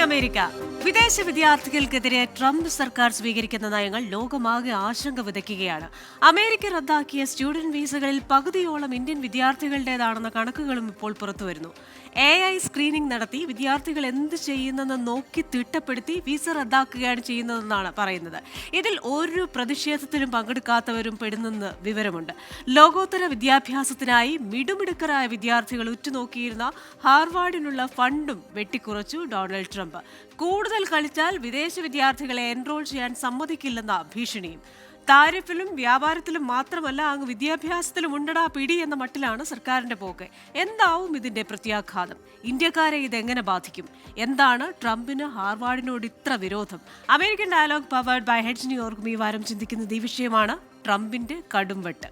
America. വിദേശ വിദ്യാർത്ഥികൾക്കെതിരെ Trump സർക്കാർ സ്വീകരിക്കുന്ന നയങ്ങൾ ലോകമാകെ ആശങ്ക വിതയ്ക്കുകയാണ്. അമേരിക്ക റദ്ദാക്കിയ സ്റ്റുഡന്റ് വീസകളിൽ പകുതിയോളം ഇന്ത്യൻ വിദ്യാർത്ഥികളുടേതാണെന്ന കണക്കുകളും ഇപ്പോൾ പുറത്തുവരുന്നു. AI സ്ക്രീനിംഗ് നടത്തി വിദ്യാർത്ഥികൾ എന്ത് ചെയ്യുന്നെന്ന് നോക്കി തിട്ടപ്പെടുത്തി വീസ റദ്ദാക്കുകയാണ് ചെയ്യുന്നതെന്നാണ് പറയുന്നത്. ഇതിൽ ഒരു പ്രതിഷേധത്തിലും പങ്കെടുക്കാത്തവരും പെടുന്നെന്ന് വിവരമുണ്ട്. ലോകോത്തര വിദ്യാഭ്യാസത്തിനായി മിടുമിടുക്കരായ വിദ്യാർത്ഥികൾ ഉറ്റുനോക്കിയിരുന്ന ഹാർവാർഡിനുള്ള ഫണ്ടും വെട്ടിക്കുറച്ചു ഡൊണാൾഡ് ട്രംപ്. കൂടുതൽ കളിച്ചാൽ വിദേശ വിദ്യാർത്ഥികളെ എൻറോൾ ചെയ്യാൻ സമ്മതിക്കില്ലെന്ന ഭീഷണിയും. താരിഫിലും വ്യാപാരത്തിലും മാത്രമല്ല, അങ്ങ് വിദ്യാഭ്യാസത്തിലും ഉണ്ടടാ പിടി എന്ന മട്ടിലാണ് സർക്കാരിന്റെ പോക്ക്. എന്താവും ഇതിന്റെ പ്രത്യാഘാതം? ഇന്ത്യക്കാരെ ഇതെങ്ങനെ ബാധിക്കും? എന്താണ് ട്രംപിന് ഹാർവാർഡിനോട് ഇത്ര വിരോധം? American dialogue powered by heads ന്യൂയോർക്കും ഈ വാരം ചിന്തിക്കുന്നത് ഈ വിഷയമാണ്: ട്രംപിന്റെ കടുംവെട്ട്.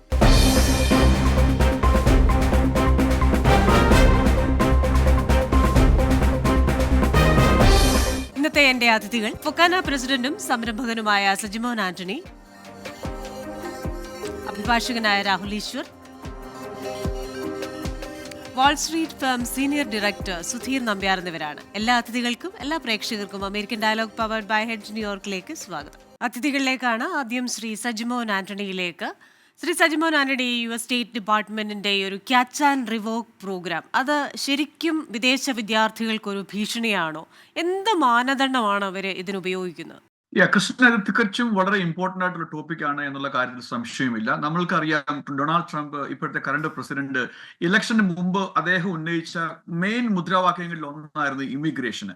ഇന്നത്തെ എന്റെ അതിഥികൾ: ഫൊക്കാന പ്രസിഡന്റും സംരംഭകനുമായ സജിമോൻ ആന്റണി, അഭിഭാഷകനായ Rahul Eswar, Wall Street firm senior director Sudheer Nambiar എന്നിവരാണ്. എല്ലാ അതിഥികൾക്കും എല്ലാ പ്രേക്ഷകർക്കും American dialogue powered by heads ന്യൂയോർക്കിലേക്ക് സ്വാഗതം. അതിഥികളിലേക്കാണ് ആദ്യം ശ്രീ സജിമോൻ ആന്റണിയിലേക്ക്. ശ്രീ സജിമോൻ ആന്റണി, US സ്റ്റേറ്റ് ഡിപ്പാർട്ട്മെന്റിന്റെ ഒരു ക്യാച്ച് ആൻഡ് റിവോക്ക് പ്രോഗ്രാം, അത് ശരിക്കും വിദേശ വിദ്യാർത്ഥികൾക്കൊരു ഭീഷണിയാണോ? എന്ത് മാനദണ്ഡമാണ് അവർ ഇതിനുപയോഗിക്കുന്നത്? കൃഷ്ണൻ, അത് തികച്ചും വളരെ ഇമ്പോർട്ടന്റ് ആയിട്ടുള്ള ടോപ്പിക്കാണ് എന്നുള്ള കാര്യത്തിൽ സംശയമില്ല. നമ്മൾക്കറിയാം, ഡൊണാൾഡ് ട്രംപ്, ഇപ്പോഴത്തെ കറണ്ട് പ്രസിഡന്റ്, ഇലക്ഷന് മുമ്പ് അദ്ദേഹം ഉന്നയിച്ച മെയിൻ മുദ്രാവാക്യങ്ങളിൽ ഒന്നായിരുന്നു ഇമിഗ്രേഷൻ.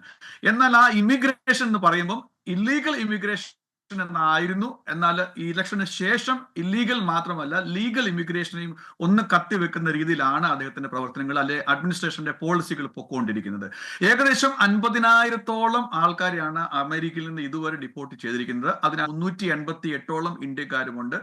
എന്നാൽ ആ ഇമിഗ്രേഷൻ എന്ന് പറയുമ്പോൾ ഇല്ലീഗൽ ഇമിഗ്രേഷൻ എന്നായിരുന്നു. എന്നാൽ ഈ ഇലക്ഷന് ശേഷം ഇല്ലീഗൽ മാത്രമല്ല, ലീഗൽ ഇമിഗ്രേഷനെയും ഒന്ന് കത്തിവെക്കുന്ന രീതിയിലാണ് അദ്ദേഹത്തിന്റെ പ്രവർത്തനങ്ങൾ, അല്ലെ അഡ്മിനിസ്ട്രേഷന്റെ പോളിസികൾ പൊക്കോണ്ടിരിക്കുന്നത്. ഏകദേശം 50,000-ഓളം ആൾക്കാരെയാണ് അമേരിക്കയിൽ നിന്ന് ഇതുവരെ ഡിപ്പോർട്ട് ചെയ്തിരിക്കുന്നത്. അതിന് 388-ഓളം ഇന്ത്യക്കാരുമുണ്ട്.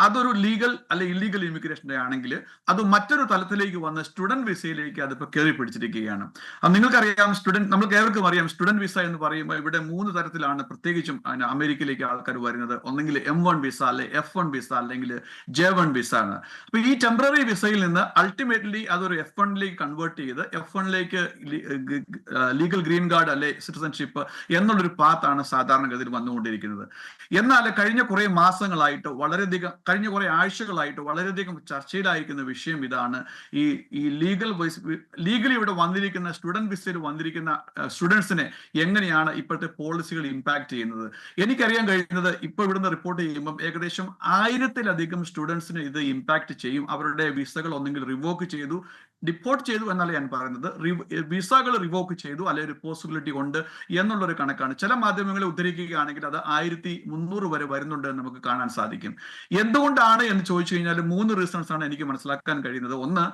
അതൊരു ലീഗൽ അല്ലെ ഇല്ലീഗൽ ഇമിഗ്രേഷന്റെ ആണെങ്കിൽ അത് മറ്റൊരു തലത്തിലേക്ക് വന്ന് സ്റ്റുഡന്റ് വിസയിലേക്ക് അതിപ്പോ കയറി പിടിച്ചിരിക്കുകയാണ്. നിങ്ങൾക്കറിയാം, നമ്മൾക്ക് ഏവർക്കും അറിയാം, സ്റ്റുഡന്റ് വിസ എന്ന് പറയുമ്പോൾ ഇവിടെ 3 തരത്തിലാണ് പ്രത്യേകിച്ചും അമേരിക്കയിലേക്ക് ആൾക്കാർ വരുന്നത്. ഒന്നെങ്കിൽ M1 വിസ, അല്ലെ F1 വിസ, അല്ലെങ്കിൽ J1 വിസ ആണ്. അപ്പൊ ഈ ടെമ്പററി വിസയിൽ നിന്ന് അൾട്ടിമേറ്റ്ലി അതൊരു F1ലേക്ക് കൺവേർട്ട് ചെയ്ത് F1ലേക്ക് ലീഗൽ ഗ്രീൻ കാർഡ് അല്ലെ സിറ്റിസൺഷിപ്പ് എന്നുള്ളൊരു പാത്താണ് സാധാരണഗതിയിൽ വന്നുകൊണ്ടിരിക്കുന്നത്. എന്നാൽ കഴിഞ്ഞ കുറെ മാസങ്ങളായിട്ട് കഴിഞ്ഞ കുറെ ആഴ്ചകളായിട്ട് വളരെയധികം ചർച്ചയിലായിരിക്കുന്ന വിഷയം ഇതാണ്: ഈ ലീഗലി ഇവിടെ വന്നിരിക്കുന്ന സ്റ്റുഡന്റ് വിസയിൽ വന്നിരിക്കുന്ന സ്റ്റുഡൻസിനെ എങ്ങനെയാണ് ഇപ്പോഴത്തെ പോളിസികൾ ഇമ്പാക്ട് ചെയ്യുന്നത്? എനിക്കറിയാൻ കഴിയുന്നത്, ഇപ്പൊ ഇവിടുന്ന് റിപ്പോർട്ട് ചെയ്യുമ്പോൾ ഏകദേശം 1000-ലധികം സ്റ്റുഡൻസിന് ഇത് ഇമ്പാക്ട് ചെയ്യും. അവരുടെ വിസകൾ ഒന്നെങ്കിൽ റിവോക്ക് ചെയ്തു, ഡിപ്പോർട്ട് ചെയ്തു എന്നല്ല ഞാൻ പറയുന്നത്, വിസകൾ റിവോക്ക് ചെയ്തു, അല്ലെങ്കിൽ ഒരു പോസിബിലിറ്റി ഉണ്ട് എന്നുള്ളൊരു കണക്കാണ്. ചില മാധ്യമങ്ങളെ ഉദ്ധരിക്കുകയാണെങ്കിൽ അത് 1300 വരെ വരുന്നുണ്ട് എന്ന് നമുക്ക് കാണാൻ സാധിക്കും. എന്തുകൊണ്ടാണ് എന്ന് ചോദിച്ചു കഴിഞ്ഞാൽ 3 റീസൺസ് ആണ് എനിക്ക് മനസ്സിലാക്കാൻ കഴിയുന്നത്. ഒന്ന്,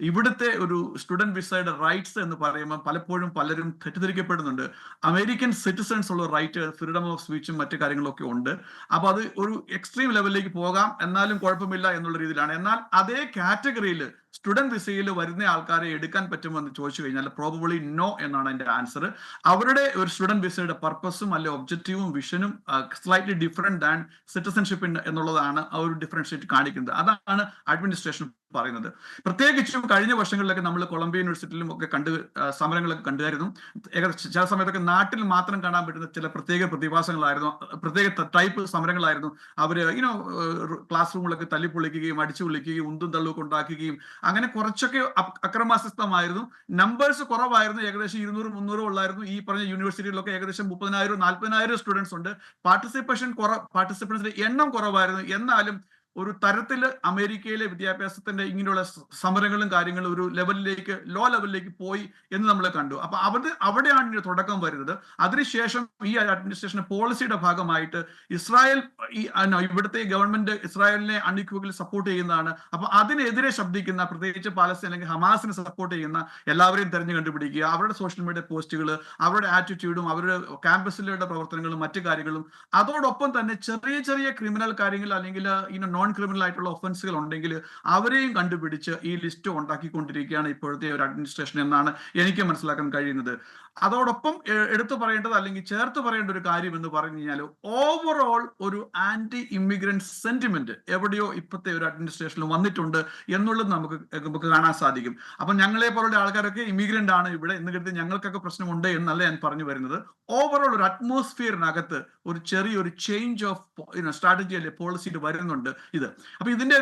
ഇവിടുത്തെ ഒരു സ്റ്റുഡന്റ് വിസയുടെ റൈറ്റ്സ് എന്ന് പറയുമ്പോൾ പലപ്പോഴും പലരും തെറ്റിദ്ധരിക്കപ്പെടുന്നുണ്ട്. അമേരിക്കൻ സിറ്റിസൺസ് ഉള്ള റൈറ്റ്, ഫ്രീഡം ഓഫ് സ്പീച്ചും മറ്റു കാര്യങ്ങളൊക്കെ ഉണ്ട്. അപ്പൊ അത് ഒരു എക്സ്ട്രീം ലെവലിലേക്ക് പോകാം, എന്നാലും കുഴപ്പമില്ല എന്നുള്ള രീതിയിലാണ്. എന്നാൽ അതേ കാറ്റഗറിയിൽ സ്റ്റുഡന്റ് വിസയിൽ വരുന്ന ആൾക്കാരെ എടുക്കാൻ പറ്റുമെന്ന് ചോദിച്ചു കഴിഞ്ഞാൽ പ്രോബബിളി നോ എന്നാണ് എന്റെ ആൻസർ. അവരുടെ ഒരു സ്റ്റുഡന്റ് വിസയുടെ പർപ്പസും അല്ലെ ഒബ്ജക്റ്റീവും വിഷനും സ്ലൈറ്റ്ലി ഡിഫറെന്റ് ദാൻ സിറ്റിസൺഷിപ്പ് എന്നുള്ളതാണ് ആ ഒരു ഡിഫറൻഷിയേറ്റ് കാണിക്കുന്നത്. അതാണ് അഡ്മിനിസ്ട്രേഷൻ പറയുന്നത്. പ്രത്യേകിച്ചും കഴിഞ്ഞ വർഷങ്ങളിലൊക്കെ നമ്മൾ കൊളംബിയ യൂണിവേഴ്സിറ്റിയിലും ഒക്കെ സമരങ്ങളൊക്കെ കണ്ടുവരുന്നു. ചില സമയത്തൊക്കെ നാട്ടിൽ മാത്രം കാണാൻ പറ്റുന്ന ചില പ്രത്യേക പ്രതിഭാസങ്ങളായിരുന്നു, പ്രത്യേക ടൈപ്പ് സമരങ്ങളായിരുന്നു. അവര് ക്ലാസ് റൂമുകളൊക്കെ തല്ലിപ്പൊളിക്കുകയും അടിച്ചു പൊളിക്കുകയും ഉന്തും തള്ളുമൊക്കെ ഉണ്ടാക്കുകയും അങ്ങനെ കുറച്ചൊക്കെ അക്രമാസക്തമായിരുന്നു. നമ്പേഴ്സ് കുറവായിരുന്നു, ഏകദേശം 200-300 ഉള്ളായിരുന്നു. ഈ പറഞ്ഞ യൂണിവേഴ്സിറ്റികളിലൊക്കെ ഏകദേശം 30,000-40,000 സ്റ്റുഡൻസ് ഉണ്ട്. പാർട്ടിസിപ്പൻസിന്റെ എണ്ണം കുറവായിരുന്നു. എന്നാലും ഒരു തരത്തിൽ അമേരിക്കയിലെ വിദ്യാഭ്യാസത്തിന്റെ ഇങ്ങനെയുള്ള സമരങ്ങളും കാര്യങ്ങളും ഒരു ലോ ലെവലിലേക്ക് പോയി എന്ന് നമ്മൾ കണ്ടു. അപ്പൊ അവിടെയാണ് ഇതിന്റെ തുടക്കം വരുന്നത്. അതിനുശേഷം ഈ അഡ്മിനിസ്ട്രേഷൻ പോളിസിയുടെ ഭാഗമായിട്ട് ഇവിടുത്തെ ഗവൺമെന്റ് ഇസ്രായേലിനെ അൺഇക്വലി സപ്പോർട്ട് ചെയ്യുന്നതാണ്. അപ്പൊ അതിനെതിരെ ശബ്ദിക്കുന്ന, പ്രത്യേകിച്ച് പാലസ്തീൻ അല്ലെങ്കിൽ ഹമാസിനെ സപ്പോർട്ട് ചെയ്യുന്ന എല്ലാവരെയും തെരഞ്ഞു കണ്ടുപിടിക്കുക, അവരുടെ സോഷ്യൽ മീഡിയ പോസ്റ്റുകൾ, അവരുടെ ആറ്റിറ്റ്യൂഡും അവരുടെ ക്യാമ്പസിലുള്ള പ്രവർത്തനങ്ങളും മറ്റു കാര്യങ്ങളും, അതോടൊപ്പം തന്നെ ചെറിയ ചെറിയ ക്രിമിനൽ കാര്യങ്ങൾ അല്ലെങ്കിൽ നോൺ നോൺ ക്രിമിനൽ ആയിട്ടുള്ള ഒഫൻസുകൾ ഉണ്ടെങ്കിൽ അവരെയും കണ്ടുപിടിച്ച് ഈ ലിസ്റ്റ് ഉണ്ടാക്കിക്കൊണ്ടിരിക്കുകയാണ് ഇപ്പോഴത്തെ ഒരു അഡ്മിനിസ്ട്രേഷൻ എന്നാണ് എനിക്ക് മനസ്സിലാക്കാൻ കഴിയുന്നത്. അതോടൊപ്പം എടുത്തു പറയേണ്ടത് അല്ലെങ്കിൽ ചേർത്ത് പറയേണ്ട ഒരു കാര്യം എന്ന് പറഞ്ഞു കഴിഞ്ഞാൽ ഓവറോൾ ഒരു ആന്റി ഇമിഗ്രന്റ് സെന്റിമെന്റ് എവിടെയോ ഇപ്പോഴത്തെ ഒരു അഡ്മിനിസ്ട്രേഷനിൽ വന്നിട്ടുണ്ട് എന്നുള്ളത് നമുക്ക് കാണാൻ സാധിക്കും. അപ്പൊ ഞങ്ങളെ പോലുള്ള ആൾക്കാരൊക്കെ ഇമിഗ്രന്റ് ആണ് ഇവിടെ എന്ന് കരുതി ഞങ്ങൾക്കൊക്കെ പ്രശ്നമുണ്ട് എന്നല്ല ഞാൻ പറഞ്ഞു വരുന്നത്. ഓവറോൾ ഒരു അറ്റ്മോസ്ഫിയറിനകത്ത് ഒരു ചെറിയൊരു ചേഞ്ച് ഓഫ് സ്ട്രാറ്റജി അല്ലെ പോളിസിയിൽ വരുന്നുണ്ട് ഇത്. അപ്പൊ ഇതിന്റെ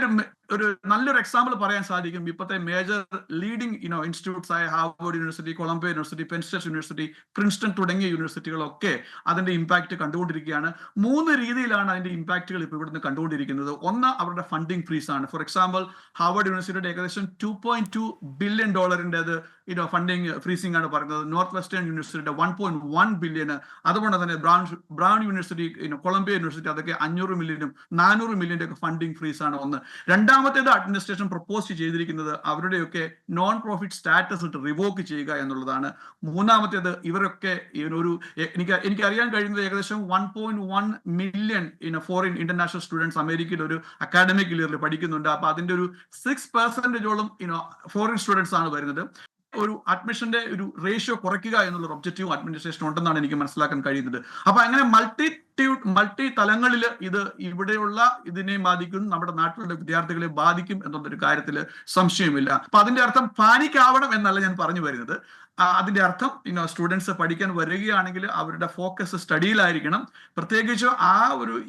ഒരു നല്ലൊരു എക്സാമ്പിൾ പറയാൻ സാധിക്കും. ഇപ്പോഴത്തെ മേജർ ലീഡിംഗ് ഇൻസ്റ്റിറ്റ്യൂട്ട്സ് ആയ Harvard university, Columbia university, Penn state university, Princeton തുടങ്ങിയ യൂണിവേഴ്സിറ്റികളൊക്കെ അതിന്റെ ഇമ്പാക്ട് കണ്ടുകൊണ്ടിരിക്കുകയാണ്. 3 രീതിയിലാണ് അതിന്റെ ഇമ്പാക്റ്റുകൾ ഇപ്പോൾ ഇവിടുന്ന് കണ്ടുകൊണ്ടിരിക്കുന്നത്. ഒന്ന്, അവരുടെ ഫണ്ടിങ് ഫ്രീസ് ആണ്. ഫോർ എക്സാമ്പിൾ ഹാർവർഡ് യൂണിവേഴ്സിറ്റിയുടെ ഏകദേശം $2.2 ബില്യൺ ഫണ്ടിങ് ഫ്രീസിംഗ് ആണ് പറയുന്നത്. നോർത്ത് വെസ്റ്റേൺ യൂണിവേഴ്സിറ്റിയുടെ 1.1 ബില്യൺ, അതുകൊണ്ട് തന്നെ ബ്രൗൺ യൂണിവേഴ്സിറ്റി, കൊളംബിയ യൂണിവേഴ്സിറ്റി അതൊക്കെ 500 മില്യനും 400 മില്യന്റെ ഒക്കെ ഫണ്ടിങ് ഫ്രീസ് ആണ് ഒന്ന്. രണ്ടാമത്തേത് അഡ്മിനിസ്ട്രേഷൻ പ്രപ്പോസ് ചെയ്തിരിക്കുന്നത് അവരുടെയൊക്കെ നോൺ പ്രോഫിറ്റ് സ്റ്റാറ്റസ് റിവോക്ക് ചെയ്യുക എന്നുള്ളതാണ്. മൂന്നാമത്തേത് ഇവരൊക്കെ എനിക്ക് അറിയാൻ കഴിയുന്നത് ഏകദേശം 1.1 മില്യൺ ഫോറിൻ ഇന്റർനാഷണൽ സ്റ്റുഡൻസ് അമേരിക്കയിൽ ഒരു അക്കാഡമിക് ഇയറിൽ പഠിക്കുന്നുണ്ട്. അപ്പൊ അതിന്റെ ഒരു 6%ഓളം ഫോറിൻ സ്റ്റുഡൻസ് ആണ് വരുന്നത്. ഒരു അഡ്മിഷന്റെ ഒരു റേഷ്യോ കുറയ്ക്കുക എന്നുള്ള ഒബ്ജക്റ്റീവ് അഡ്മിനിസ്ട്രേഷൻ ഉണ്ടെന്നാണ് എനിക്ക് മനസ്സിലാക്കാൻ കഴിയുന്നത്. അപ്പൊ അങ്ങനെ മൾട്ടി തലങ്ങളിൽ ഇത് ഇവിടെയുള്ള ഇതിനെ ബാധിക്കും, നമ്മുടെ നാട്ടിലുള്ള വിദ്യാർത്ഥികളെ ബാധിക്കും എന്നുള്ളൊരു കാര്യത്തിൽ സംശയമില്ല. അപ്പൊ അതിന്റെ അർത്ഥം പാനിക് ആവണം എന്നല്ല ഞാൻ പറഞ്ഞു വരുന്നത്. അതിന്റെ അർത്ഥം സ്റ്റുഡൻസ് പഠിക്കാൻ വരികയാണെങ്കിൽ അവരുടെ ഫോക്കസ് സ്റ്റഡിയിലായിരിക്കണം. പ്രത്യേകിച്ച്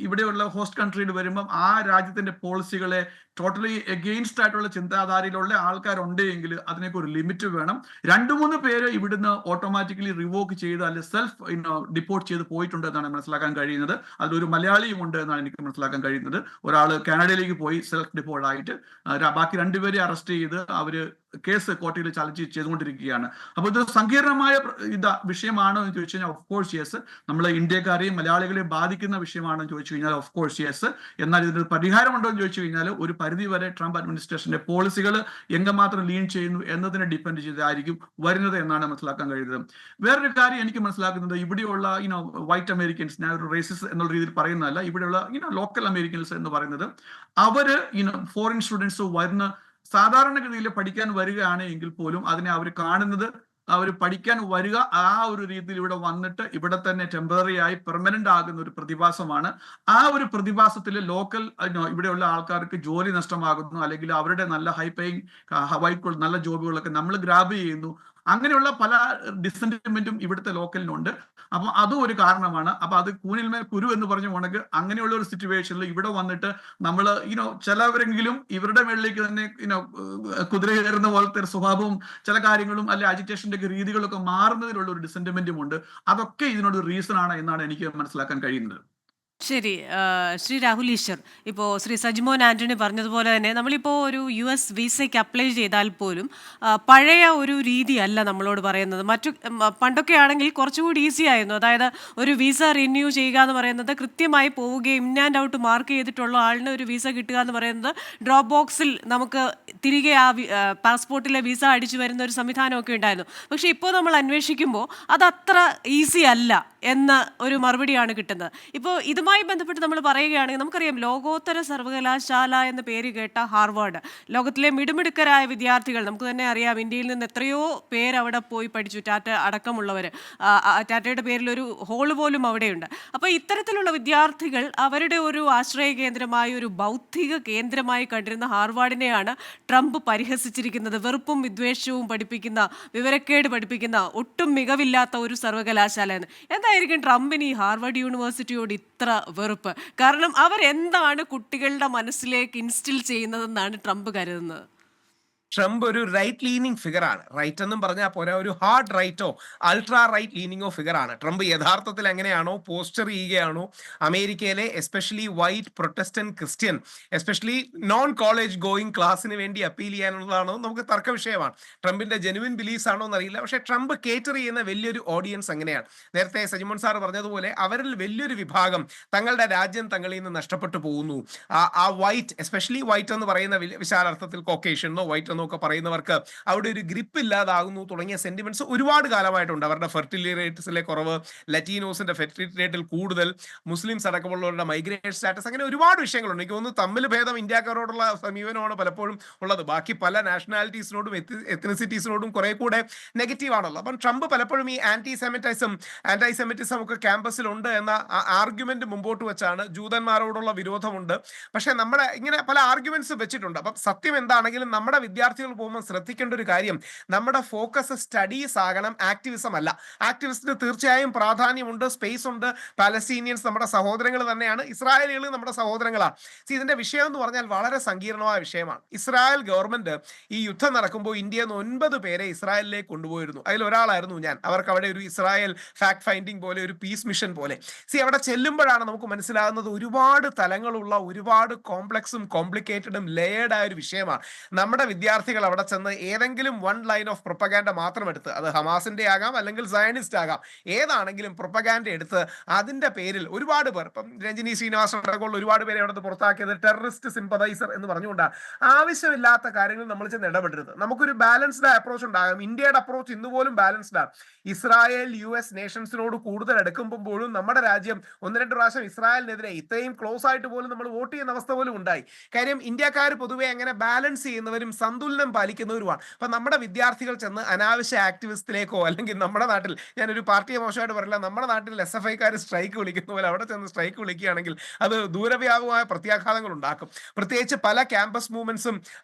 ഇവിടെയുള്ള ഹോസ്റ്റ് കൺട്രിയിൽ വരുമ്പം ആ രാജ്യത്തിന്റെ പോളിസികളെ ടോട്ടലി എഗെയിൻസ്റ്റ് ആയിട്ടുള്ള ചിന്താധാരയിലുള്ള ആൾക്കാരുണ്ടെങ്കിൽ അതിനൊക്കെ ഒരു ലിമിറ്റ് വേണം. 2-3 പേര് ഇവിടുന്ന് ഓട്ടോമാറ്റിക്കലി റിവോക്ക് ചെയ്ത് അല്ലെ സെൽഫ് ഡിപ്പോർട്ട് ചെയ്ത് പോയിട്ടുണ്ട് എന്നാണ് മനസ്സിലാക്കാൻ കഴിയുന്നത്. അതിലൊരു മലയാളിയും ഉണ്ട് എന്നാണ് എനിക്ക് മനസ്സിലാക്കാൻ കഴിയുന്നത്. ഒരാൾ കാനഡയിലേക്ക് പോയി സെൽഫ് ഡിപ്പോർട്ട് ആയിട്ട്, ബാക്കി 2 പേരെ അറസ്റ്റ് ചെയ്ത് അവര് കേസ് കോടതിയിൽ ചലഞ്ച് ചെയ്തുകൊണ്ടിരിക്കുകയാണ്. അപ്പൊ ഇത് സങ്കീർണമായ വിഷയമാണോ എന്ന് ചോദിച്ചു കഴിഞ്ഞാൽ ഓഫ് കോഴ്സ് യെസ്. നമ്മൾ ഇന്ത്യക്കാരെയും മലയാളികളെയും ബാധിക്കുന്ന വിഷയമാണെന്ന് ചോദിച്ചു കഴിഞ്ഞാൽ ഓഫ് കോഴ്സ് യെസ്. എന്നാൽ ഇതിന് പരിഹാരമുണ്ടോ എന്ന് ചോദിച്ചു കഴിഞ്ഞാൽ ഒരു പരിധി വരെ ട്രംപ് അഡ്മിനിസ്ട്രേഷന്റെ പോളിസികൾ എങ്ങമാത്രം ലീൻ ചെയ്യുന്നു എന്നതിനെ ഡിപ്പെൻഡ് ചെയ്തായിരിക്കും വരുന്നത് എന്നാണ് മനസ്സിലാക്കാൻ കഴിയുന്നത്. വേറൊരു കാര്യം എനിക്ക് മനസ്സിലാക്കുന്നത്, ഇവിടെയുള്ള വൈറ്റ് അമേരിക്കൻസ്, ഞാൻ ഒരു റേസിസ് എന്നുള്ള രീതിയിൽ പറയുന്നതല്ല, ഇവിടെയുള്ള ലോക്കൽ അമേരിക്കൻസ് എന്ന് പറയുന്നത് അവര് ഫോറിൻ സ്റ്റുഡൻസ് വരുന്ന സാധാരണഗതിയിൽ പഠിക്കാൻ വരികയാണ് എങ്കിൽ പോലും അതിനെ അവർ കാണുന്നത്, അവർ പഠിക്കാൻ വരിക ആ ഒരു രീതിയിൽ ഇവിടെ വന്നിട്ട് ഇവിടെ തന്നെ ടെമ്പററി ആയി പെർമനന്റ് ആകുന്ന ഒരു പ്രതിഭാസമാണ്. ആ ഒരു പ്രതിഭാസത്തിൽ ലോക്കൽ ഇവിടെയുള്ള ആൾക്കാർക്ക് ജോലി നഷ്ടമാകുന്നു, അല്ലെങ്കിൽ അവരുടെ നല്ല ഹൈ പേയിങ് വൈറ്റ് നല്ല ജോബുകളൊക്കെ നമ്മൾ ഗ്രാബ് ചെയ്യുന്നു. അങ്ങനെയുള്ള പല ഡിസെന്റിമെന്റും ഇവിടുത്തെ ലോക്കലിനുണ്ട്. അപ്പൊ അതും ഒരു കാരണമാണ്. അപ്പൊ അത് കൂനിൽമേൽ കുരു എന്ന് പറഞ്ഞ ഉണക്ക് അങ്ങനെയുള്ള ഒരു സിറ്റുവേഷനിൽ ഇവിടെ വന്നിട്ട് നമ്മൾ ചിലവരെങ്കിലും ഇവരുടെ മേളിലേക്ക് തന്നെ കുതിര കയറുന്ന പോലത്തെ ഒരു സ്വഭാവവും ചില കാര്യങ്ങളും അല്ലെ അജിറ്റേഷന്റെ ഒക്കെ രീതികളൊക്കെ മാറുന്നതിലുള്ള ഒരു ഡിസെന്റിമെന്റും ഉണ്ട്. അതൊക്കെ ഇതിനൊരു റീസൺ ആണ് എന്നാണ് എനിക്ക് മനസ്സിലാക്കാൻ കഴിയുന്നത്. ശരി. ശ്രീ രാഹുൽ ഈശ്വർ, ഇപ്പോൾ ശ്രീ സജിമോൻ ആന്റണി പറഞ്ഞതുപോലെ തന്നെ നമ്മളിപ്പോൾ ഒരു US വിസയ്ക്ക് അപ്ലൈ ചെയ്താൽ പോലും പഴയ ഒരു രീതിയല്ല നമ്മളോട് പറയുന്നത്. പണ്ടൊക്കെ ആണെങ്കിൽ കുറച്ചുകൂടി ഈസി ആയിരുന്നു. അതായത് ഒരു വിസ റിന്യൂ ചെയ്യുക എന്ന് പറയുന്നത് കൃത്യമായി പോവുകയും ഇൻ ആൻഡ് ഔട്ട് മാർക്ക് ചെയ്തിട്ടുള്ള ആളിന് ഒരു വിസ കിട്ടുക എന്ന് പറയുന്നത് ഡ്രോപ്പ് ബോക്സിൽ നമുക്ക് തിരികെ ആ പാസ്പോർട്ടിലെ വിസ അടിച്ചു വരുന്ന ഒരു സംവിധാനമൊക്കെ ഉണ്ടായിരുന്നു. പക്ഷേ ഇപ്പോൾ നമ്മൾ അന്വേഷിക്കുമ്പോൾ അതത്ര ഈസി അല്ല എന്ന ഒരു മറുപടിയാണ് കിട്ടുന്നത്. ഇപ്പോൾ ഇതുമായി ബന്ധപ്പെട്ട് നമ്മൾ പറയുകയാണെങ്കിൽ നമുക്കറിയാം, ലോകോത്തര സർവകലാശാല എന്ന പേര് കേട്ട ഹാർവാർഡ്, ലോകത്തിലെ മിടുമിടുക്കരായ വിദ്യാർത്ഥികൾ, നമുക്ക് തന്നെ അറിയാം ഇന്ത്യയിൽ നിന്ന് എത്രയോ പേര് അവിടെ പോയി പഠിച്ചു, ടാറ്റ അടക്കമുള്ളവർ. ടാറ്റയുടെ പേരിൽ ഒരു ഹോള് പോലും അവിടെയുണ്ട്. അപ്പോൾ ഇത്തരത്തിലുള്ള വിദ്യാർത്ഥികൾ അവരുടെ ഒരു ആശ്രയ കേന്ദ്രമായി, ഒരു ബൗദ്ധിക കേന്ദ്രമായി കണ്ടിരുന്ന ഹാർവാർഡിനെയാണ് ട്രംപ് പരിഹസിച്ചിരിക്കുന്നത്. വെറുപ്പും വിദ്വേഷവും പഠിപ്പിക്കുന്ന, വിവരക്കേട് പഠിപ്പിക്കുന്ന, ഒട്ടും മികവില്ലാത്ത ഒരു സർവകലാശാല എന്ന്. എന്തായിരിക്കും ട്രംപിന് ഈ ഹാർവാർഡ് യൂണിവേഴ്സിറ്റിയോട് ഇത്ര വെറുപ്പ്? കാരണം അവരെന്താണ് കുട്ടികളുടെ മനസ്സിലേക്ക് ഇൻസ്റ്റിൽ ചെയ്യുന്നതെന്നാണ് ട്രംപ് കരുതുന്നത്? ട്രംപ് ഒരു റൈറ്റ് ലീനിങ് ഫിഗർ ആണ്. റൈറ്റ് എന്നും പറഞ്ഞാൽ പോരാ, ഒരു ഹാർഡ് റൈറ്റോ അൾട്രാ റൈറ്റ് ലീനിങ്ങോ ഫിഗർ ആണ് ട്രംപ്. യഥാർത്ഥത്തിൽ എങ്ങനെയാണോ പോസ്റ്റർ ചെയ്യുകയാണോ അമേരിക്കയിലെ especially white Protestant Christian, especially non college going ക്ലാസ്സിന് വേണ്ടി അപ്പീൽ ചെയ്യാനുള്ളതാണോ നമുക്ക് തർക്ക വിഷയമാണ്. ട്രംപിന്റെ ജെനുവിൻ ബിലീഫ്സ് ആണോ എന്നറിയില്ല. പക്ഷേ ട്രംപ് കേറ്റർ ചെയ്യുന്ന വലിയൊരു ഓഡിയൻസ് അങ്ങനെയാണ്. നേരത്തെ സജിമോൻ സാർ പറഞ്ഞതുപോലെ അവരിൽ വലിയൊരു വിഭാഗം തങ്ങളുടെ രാജ്യം തങ്ങളിൽ നിന്ന് നഷ്ടപ്പെട്ടു പോകുന്നു. ആ വൈറ്റ്, എസ്പെഷ്യലി വൈറ്റ് എന്ന് പറയുന്ന വിശാലർത്ഥത്തിൽ കോക്കേഷ്യനോ വൈറ്റ് എന്നൊക്കെ പറയുന്നവർക്ക് അവിടെ ഒരു ഗ്രിപ്പ് ഇല്ലാതാകുന്നു തുടങ്ങിയ സെന്റിമെന്റ്സ് ഒരുപാട് കാലമായിട്ടുണ്ട്. അവരുടെ ഫെർട്ടിലിറ്റി റേറ്റ്സിലെ കുറവ്, ലറ്റീനോസിന്റെ ഫെർട്ടിലിറ്റി റേറ്റിൽ കൂടുതൽ, മുസ്ലിംസ് അടക്കമുള്ളവരുടെ മൈഗ്രേഷൻ സ്റ്റാറ്റസ്, അങ്ങനെ ഒരുപാട് വിഷയങ്ങളുണ്ട്. എനിക്ക് തോന്നുന്നു തമ്മിൽ ഭേദം ഇന്ത്യക്കാരോടുള്ള സമീപനമാണ് പലപ്പോഴും ഉള്ളത്. ബാക്കി പല നാഷണാലിറ്റീസിനോടും എത്നിസിറ്റീസിനോടും കുറെ കൂടെ നെഗറ്റീവ് ആണല്ലോ. അപ്പം ട്രംപ് പലപ്പോഴും ഈ ആന്റൈസെമിറ്റിസം ഒക്കെ ക്യാമ്പസിലുണ്ട് എന്ന ആർഗ്യുമെന്റ് മുമ്പോട്ട് വെച്ചാണ്. ജൂതന്മാരോടുള്ള വിരോധമുണ്ട്, പക്ഷെ നമ്മുടെ ഇങ്ങനെ പല ആർഗ്യുമെന്റ്സ് വെച്ചിട്ടുണ്ട്. അപ്പം സത്യം എന്താണെങ്കിലും നമ്മുടെ വിദ്യാർത്ഥികൾ പോകുമ്പോൾ ശ്രദ്ധിക്കേണ്ട ഒരു കാര്യം, നമ്മുടെ ഫോക്കസ് സ്റ്റഡീസ് ആകണം, ആക്ടിവിസം അല്ല. ആക്ടിവിസ്റ്റിന് തീർച്ചയായും പ്രാധാന്യമുണ്ട്, സ്പേസ് ഉണ്ട്. പാലസ്തീനിയൻസ് നമ്മുടെ സഹോദരങ്ങൾ തന്നെയാണ്, ഇസ്രായേലികൾ നമ്മുടെ സഹോദരങ്ങളാണ്. ഇതിന്റെ വിഷയം എന്ന് പറഞ്ഞാൽ വളരെ സങ്കീർണമായ വിഷയമാണ്. ഇസ്രായേൽ ഗവൺമെന്റ് ഈ യുദ്ധം നടക്കുമ്പോൾ ഇന്ത്യയിൽ നിന്ന് 9 പേരെ ഇസ്രായേലിലേക്ക് കൊണ്ടുപോയിരുന്നു. അതിൽ ഒരാളായിരുന്നു ഞാൻ. അവർക്ക് അവിടെ ഒരു ഇസ്രായേൽ ഫാക്ട് ഫൈൻഡിങ് പോലെ, ഒരു പീസ് മിഷൻ പോലെ. അവിടെ ചെല്ലുമ്പോഴാണ് നമുക്ക് മനസ്സിലാകുന്നത് ഒരുപാട് തലങ്ങളുള്ള, ഒരുപാട് കോംപ്ലക്സും കോംപ്ലിക്കേറ്റഡും ലെയേർഡ് ആയ ഒരു വിഷയമാണ്. നമ്മുടെ വിദ്യാർത്ഥികൾ അവിടെ ചെന്ന് ഏതെങ്കിലും വൺ ലൈൻ ഓഫ് പ്രൊപ്പഗാൻഡ മാത്രം എടുത്ത്, അത് ഹമാസിന്റെ ആകാം അല്ലെങ്കിൽ സയനിസ്റ്റ് ആകാം, ഏതാണെങ്കിലും പ്രൊപ്പഗാൻഡ എടുത്ത് അതിന്റെ പേരിൽ ഒരുപാട് പേർ, ഇപ്പം രഞ്ജിനി ശ്രീനിവാസൻ അടക്കമുള്ള ഒരുപാട് പേരെ അവിടെ പുറത്താക്കിയത് ടെററിസ്റ്റ് സിംപതൈസർ എന്ന് പറഞ്ഞുകൊണ്ടാണ്. ആവശ്യമില്ലാത്ത കാര്യങ്ങൾ നമ്മൾ ചെന്ന് ഇടപെടരുത്. നമുക്കൊരു ബാലൻസ്ഡ് അപ്രോച്ച് ഉണ്ടാകും. ഇന്ത്യയുടെ അപ്രോച്ച് ഇന്നുപോലും ബാലൻസ്ഡ് ആണ്. ഇസ്രായേൽ US നേഷൻസിനോട് കൂടുതൽ എടുക്കുമ്പോഴും നമ്മുടെ രാജ്യം 1-2 പ്രാവശ്യം ഇസ്രായേലിനെതിരെ ഇത്രയും ക്ലോസ് ആയിട്ട് പോലും നമ്മൾ വോട്ട് ചെയ്യുന്ന അവസ്ഥ പോലും ഉണ്ടായി. കാര്യം ഇന്ത്യക്കാർ പൊതുവെ അങ്ങനെ ബാലൻസ് ചെയ്യുന്നവരും സന്തുലനം പാലിക്കുന്നവരുമാണ്. അപ്പൊ നമ്മുടെ വിദ്യാർത്ഥികൾ ചെന്ന് അനാവശ്യ ആക്ടിവിസ്റ്റിലേക്കോ, അല്ലെങ്കിൽ നമ്മുടെ നാട്ടിൽ, ഞാനൊരു പാർട്ടിയെ മോശമായിട്ട് പറയില്ല, നമ്മുടെ നാട്ടിൽ SFIക്കാർ സ്ട്രൈക്ക് വിളിക്കുന്ന പോലെ അവിടെ ചെന്ന് സ്ട്രൈക്ക് വിളിക്കുകയാണെങ്കിൽ അത് ദൂരവ്യാപകമായ പ്രത്യാഘാതങ്ങൾ ഉണ്ടാക്കും. പ്രത്യേകിച്ച് പല ക്യാമ്പസ് മൂവ്മെന്റ്സും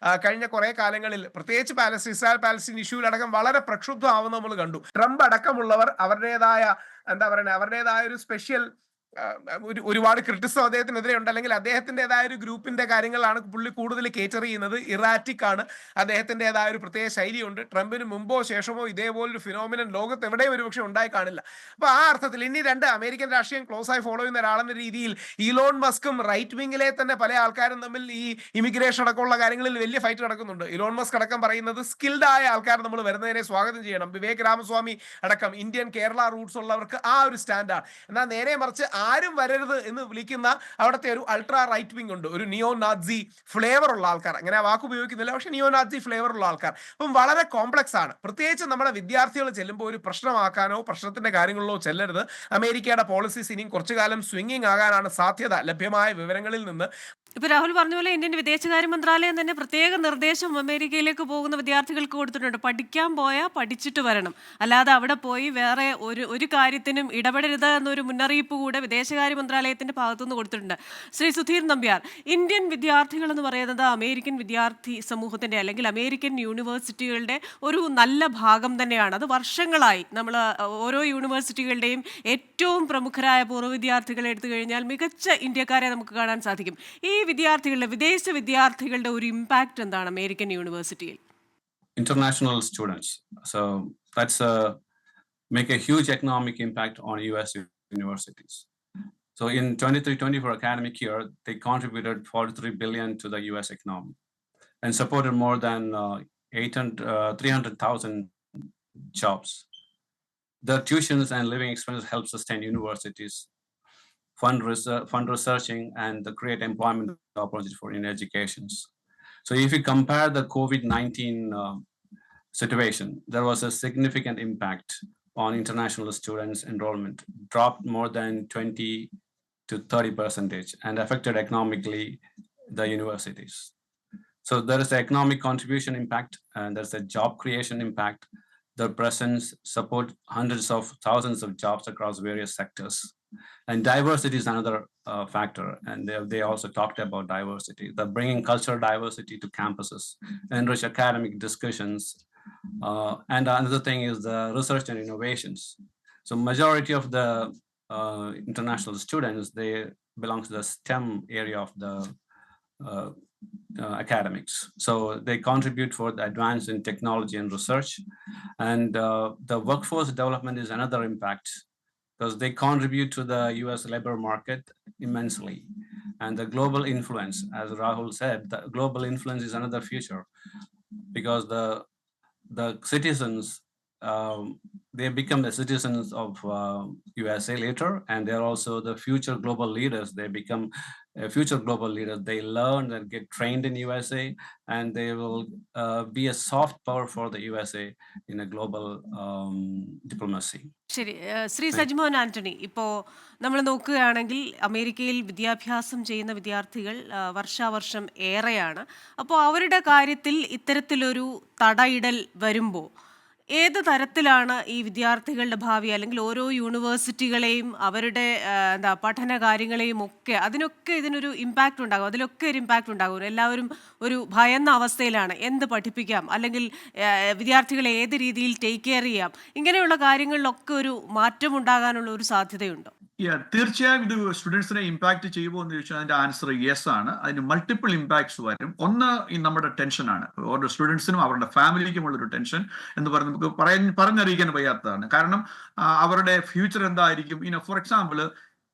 കഴിഞ്ഞ കുറെ കാലങ്ങളിൽ, പ്രത്യേകിച്ച് ഇസ്രായേൽ പാലസ്തീൻ ഇഷ്യൂവിലടക്കം വളരെ പ്രക്ഷുബ്ധമാവുന്ന നമ്മൾ കണ്ടു. ട്രംപ് അടക്കമുള്ളവർ അവരുടേതായ ഒരു സ്പെഷ്യൽ ഒരുപാട് ക്രിറ്റിസം അദ്ദേഹത്തിനെതിരെ ഉണ്ട്, അല്ലെങ്കിൽ അദ്ദേഹത്തിൻ്റെതായ ഒരു ഗ്രൂപ്പിന്റെ കാര്യങ്ങളാണ് പുള്ളി കൂടുതൽ കേറ്റർ ചെയ്യുന്നത്. ഇറാറ്റിക് ആണ്, അദ്ദേഹത്തിൻ്റെതായ ഒരു പ്രത്യേക ശൈലിയുണ്ട്. ട്രംപിന് മുമ്പോ ശേഷമോ ഇതേപോലൊരു ഫിനോമിനൻ ലോകത്ത് എവിടെയും ഒരുപക്ഷെ ഉണ്ടായി കാണില്ല. അപ്പൊ ആ അർത്ഥത്തിൽ ഇനി 2 അമേരിക്കൻ രാഷ്ട്രീയം ക്ലോസ് ആയി ഫോളോ ചെയ്യുന്ന ഒരാളെന്ന രീതിയിൽ ഇലോൺ മസ്കും റൈറ്റ് വിങ്ങിലെ തന്നെ പല ആൾക്കാരും തമ്മിൽ ഈ ഇമിഗ്രേഷൻ അടക്കമുള്ള കാര്യങ്ങളിൽ വലിയ ഫൈറ്റ് നടക്കുന്നുണ്ട്. ഇലോൺ മസ്ക് അടക്കം പറയുന്നത് സ്കിൽഡ് ആയ ആൾക്കാർ നമ്മൾ വരുന്നതിനെ സ്വാഗതം ചെയ്യണം. വിവേക് രാമസ്വാമി അടക്കം ഇന്ത്യൻ കേരള റൂട്ട്സ് ഉള്ളവർക്ക് ആ ഒരു സ്റ്റാൻഡാണ്. എന്നാൽ നേരെ മറിച്ച് ആരും വരരുത് എന്ന് വിളിക്കുന്ന അവിടുത്തെ ഒരു അൾട്രാ റൈറ്റ് വിങ് ഉണ്ട്, ഒരു നിയോ നാസി ഫ്ലേവർ ഉള്ള ആൾക്കാർ. അങ്ങനെ ആ വാക്ക് ഉപയോഗിക്കുന്നില്ല, പക്ഷെ നിയോ നാസി ഫ്ലേവർ ഉള്ള ആൾക്കാർ. അപ്പം വളരെ കോംപ്ലക്സ് ആണ്. പ്രത്യേകിച്ച് നമ്മുടെ വിദ്യാർത്ഥികൾ ചെല്ലുമ്പോൾ ഒരു പ്രശ്നമാക്കാനോ പ്രശ്നത്തിന്റെ കാര്യങ്ങളിലോ ചെല്ലരുത്. അമേരിക്കയുടെ പോളിസീസ് ഇനിയും കുറച്ചു കാലം സ്വിംഗിങ് ആകാനാണ് സാധ്യത, ലഭ്യമായ വിവരങ്ങളിൽ നിന്ന്. ഇപ്പൊ രാഹുൽ പറഞ്ഞ പോലെ ഇന്ത്യൻ വിദേശകാര്യ മന്ത്രാലയം തന്നെ പ്രത്യേക നിർദ്ദേശം അമേരിക്കയിലേക്ക് പോകുന്ന വിദ്യാർത്ഥികൾക്ക് കൊടുത്തിട്ടുണ്ട്. പഠിക്കാൻ പോയാൽ പഠിച്ചിട്ട് വരണം, അല്ലാതെ അവിടെ പോയി വേറെ ഒരു കാര്യത്തിനും ഇടപെടരുത് എന്നൊരു മുന്നറിയിപ്പ് കൂടെ വിദേശകാര്യ മന്ത്രാലയത്തിന്റെ ഭാഗത്തുനിന്ന് കൊടുത്തിട്ടുണ്ട്. ശ്രീ സുധീർ നമ്പ്യാർ, ഇന്ത്യൻ വിദ്യാർത്ഥികൾ എന്ന് പറയുന്നത് അമേരിക്കൻ വിദ്യാർത്ഥി സമൂഹത്തിന്റെ അല്ലെങ്കിൽ അമേരിക്കൻ യൂണിവേഴ്സിറ്റികളുടെ ഒരു നല്ല ഭാഗം തന്നെയാണ്. അത് വർഷങ്ങളായി നമ്മൾ ഓരോ യൂണിവേഴ്സിറ്റികളുടെയും ഏറ്റവും പ്രമുഖരായ പൂർവ്വ വിദ്യാർത്ഥികളെ എടുത്തു കഴിഞ്ഞാൽ മികച്ച ഇന്ത്യക്കാരെ നമുക്ക് കാണാൻ സാധിക്കും. ഈ വിദേശ വിദ്യാർത്ഥികളുടെ ഒരു ഇമ്പാക്ട് എന്താണ് അമേരിക്കൻ യൂണിവേഴ്സിറ്റിയിൽ? International students, so that's make a huge economic impact on US universities. So in 23-24 academic year, they contributed 43 billion to the US economy and supported more than 300,000 jobs. The tuitions and living expenses help sustain universities, fund researching, and create employment opportunities for in educations. So if you compare the COVID-19 situation, there was a significant impact on international students enrollment, dropped more than 20 to 30% and affected economically the universities. So there is the economic contribution impact, and there's a job creation impact. The presence support hundreds of thousands of jobs across various sectors. And diversity is another factor, and they also talked about diversity. The bringing cultural diversity to campuses, enrich academic discussions, and another thing is the research and innovations. So majority of the international students, they belong to the STEM area of the academics. So they contribute for the advance in technology and research, and the workforce development is another impact, because they contribute to the US labor market immensely. And the global influence, as Rahul said, the global influence is another feature, because the citizens they become the citizens of USA later, and they're also the future global leaders. They become future global leaders. They learn and get trained in USA, and they will be a soft power for the USA in a global diplomacy. ശരി. ശ്രീ സജിമോൻ ആന്റണി, ഇപ്പോൾ നമ്മൾ നോക്കുകയാണെങ്കിൽ അമേരിക്കയിൽ വിദ്യാഭ്യാസം ചെയ്യുന്ന വിദ്യാർത്ഥികൾ വർഷാവർഷം ഏറെയാണ്. അപ്പോൾ അവരുടെ കാര്യത്തിൽ ഇത്തരത്തിലൊരു തടയിടൽ വരുമ്പോൾ ഏത് തരത്തിലാണ് ഈ വിദ്യാർത്ഥികളുടെ ഭാവി, അല്ലെങ്കിൽ ഓരോ യൂണിവേഴ്സിറ്റികളെയും അവരുടെ പഠന കാര്യങ്ങളെയും ഒക്കെ അതിനൊക്കെ ഇതിനൊരു ഇമ്പാക്റ്റ് ഉണ്ടാകും, അതിലൊക്കെ ഒരു ഇമ്പാക്റ്റ് ഉണ്ടാകും. എല്ലാവരും ഒരു ഭയന്ന അവസ്ഥയിലാണ്. എന്ത് പഠിപ്പിക്കാം, അല്ലെങ്കിൽ വിദ്യാർത്ഥികളെ ഏത് രീതിയിൽ ടേക്ക് കെയർ ചെയ്യാം, ഇങ്ങനെയുള്ള കാര്യങ്ങളിലൊക്കെ ഒരു മാറ്റം ഉണ്ടാകാനുള്ള ഒരു സാധ്യതയുണ്ടോ? തീർച്ചയായും ഇത് സ്റ്റുഡൻസിനെ ഇമ്പാക്ട് ചെയ്യുമോ എന്ന് ചോദിച്ചാൽ അതിന്റെ ആൻസർ യെസ് ആണ്. അതിന് മൾട്ടിപ്പിൾ ഇമ്പാക്ട്സ് വരും. ഒന്ന് ഈ നമ്മുടെ ടെൻഷനാണ്, ഓരോ സ്റ്റുഡൻസിനും അവരുടെ ഫാമിലിക്കുമുള്ള ഒരു ടെൻഷൻ എന്ന് പറഞ്ഞ് നമുക്ക് പറഞ്ഞറിയിക്കാൻ വയ്യാത്തതാണ്. കാരണം അവരുടെ ഫ്യൂച്ചർ എന്തായിരിക്കും. ഫോർ എക്സാമ്പിൾ,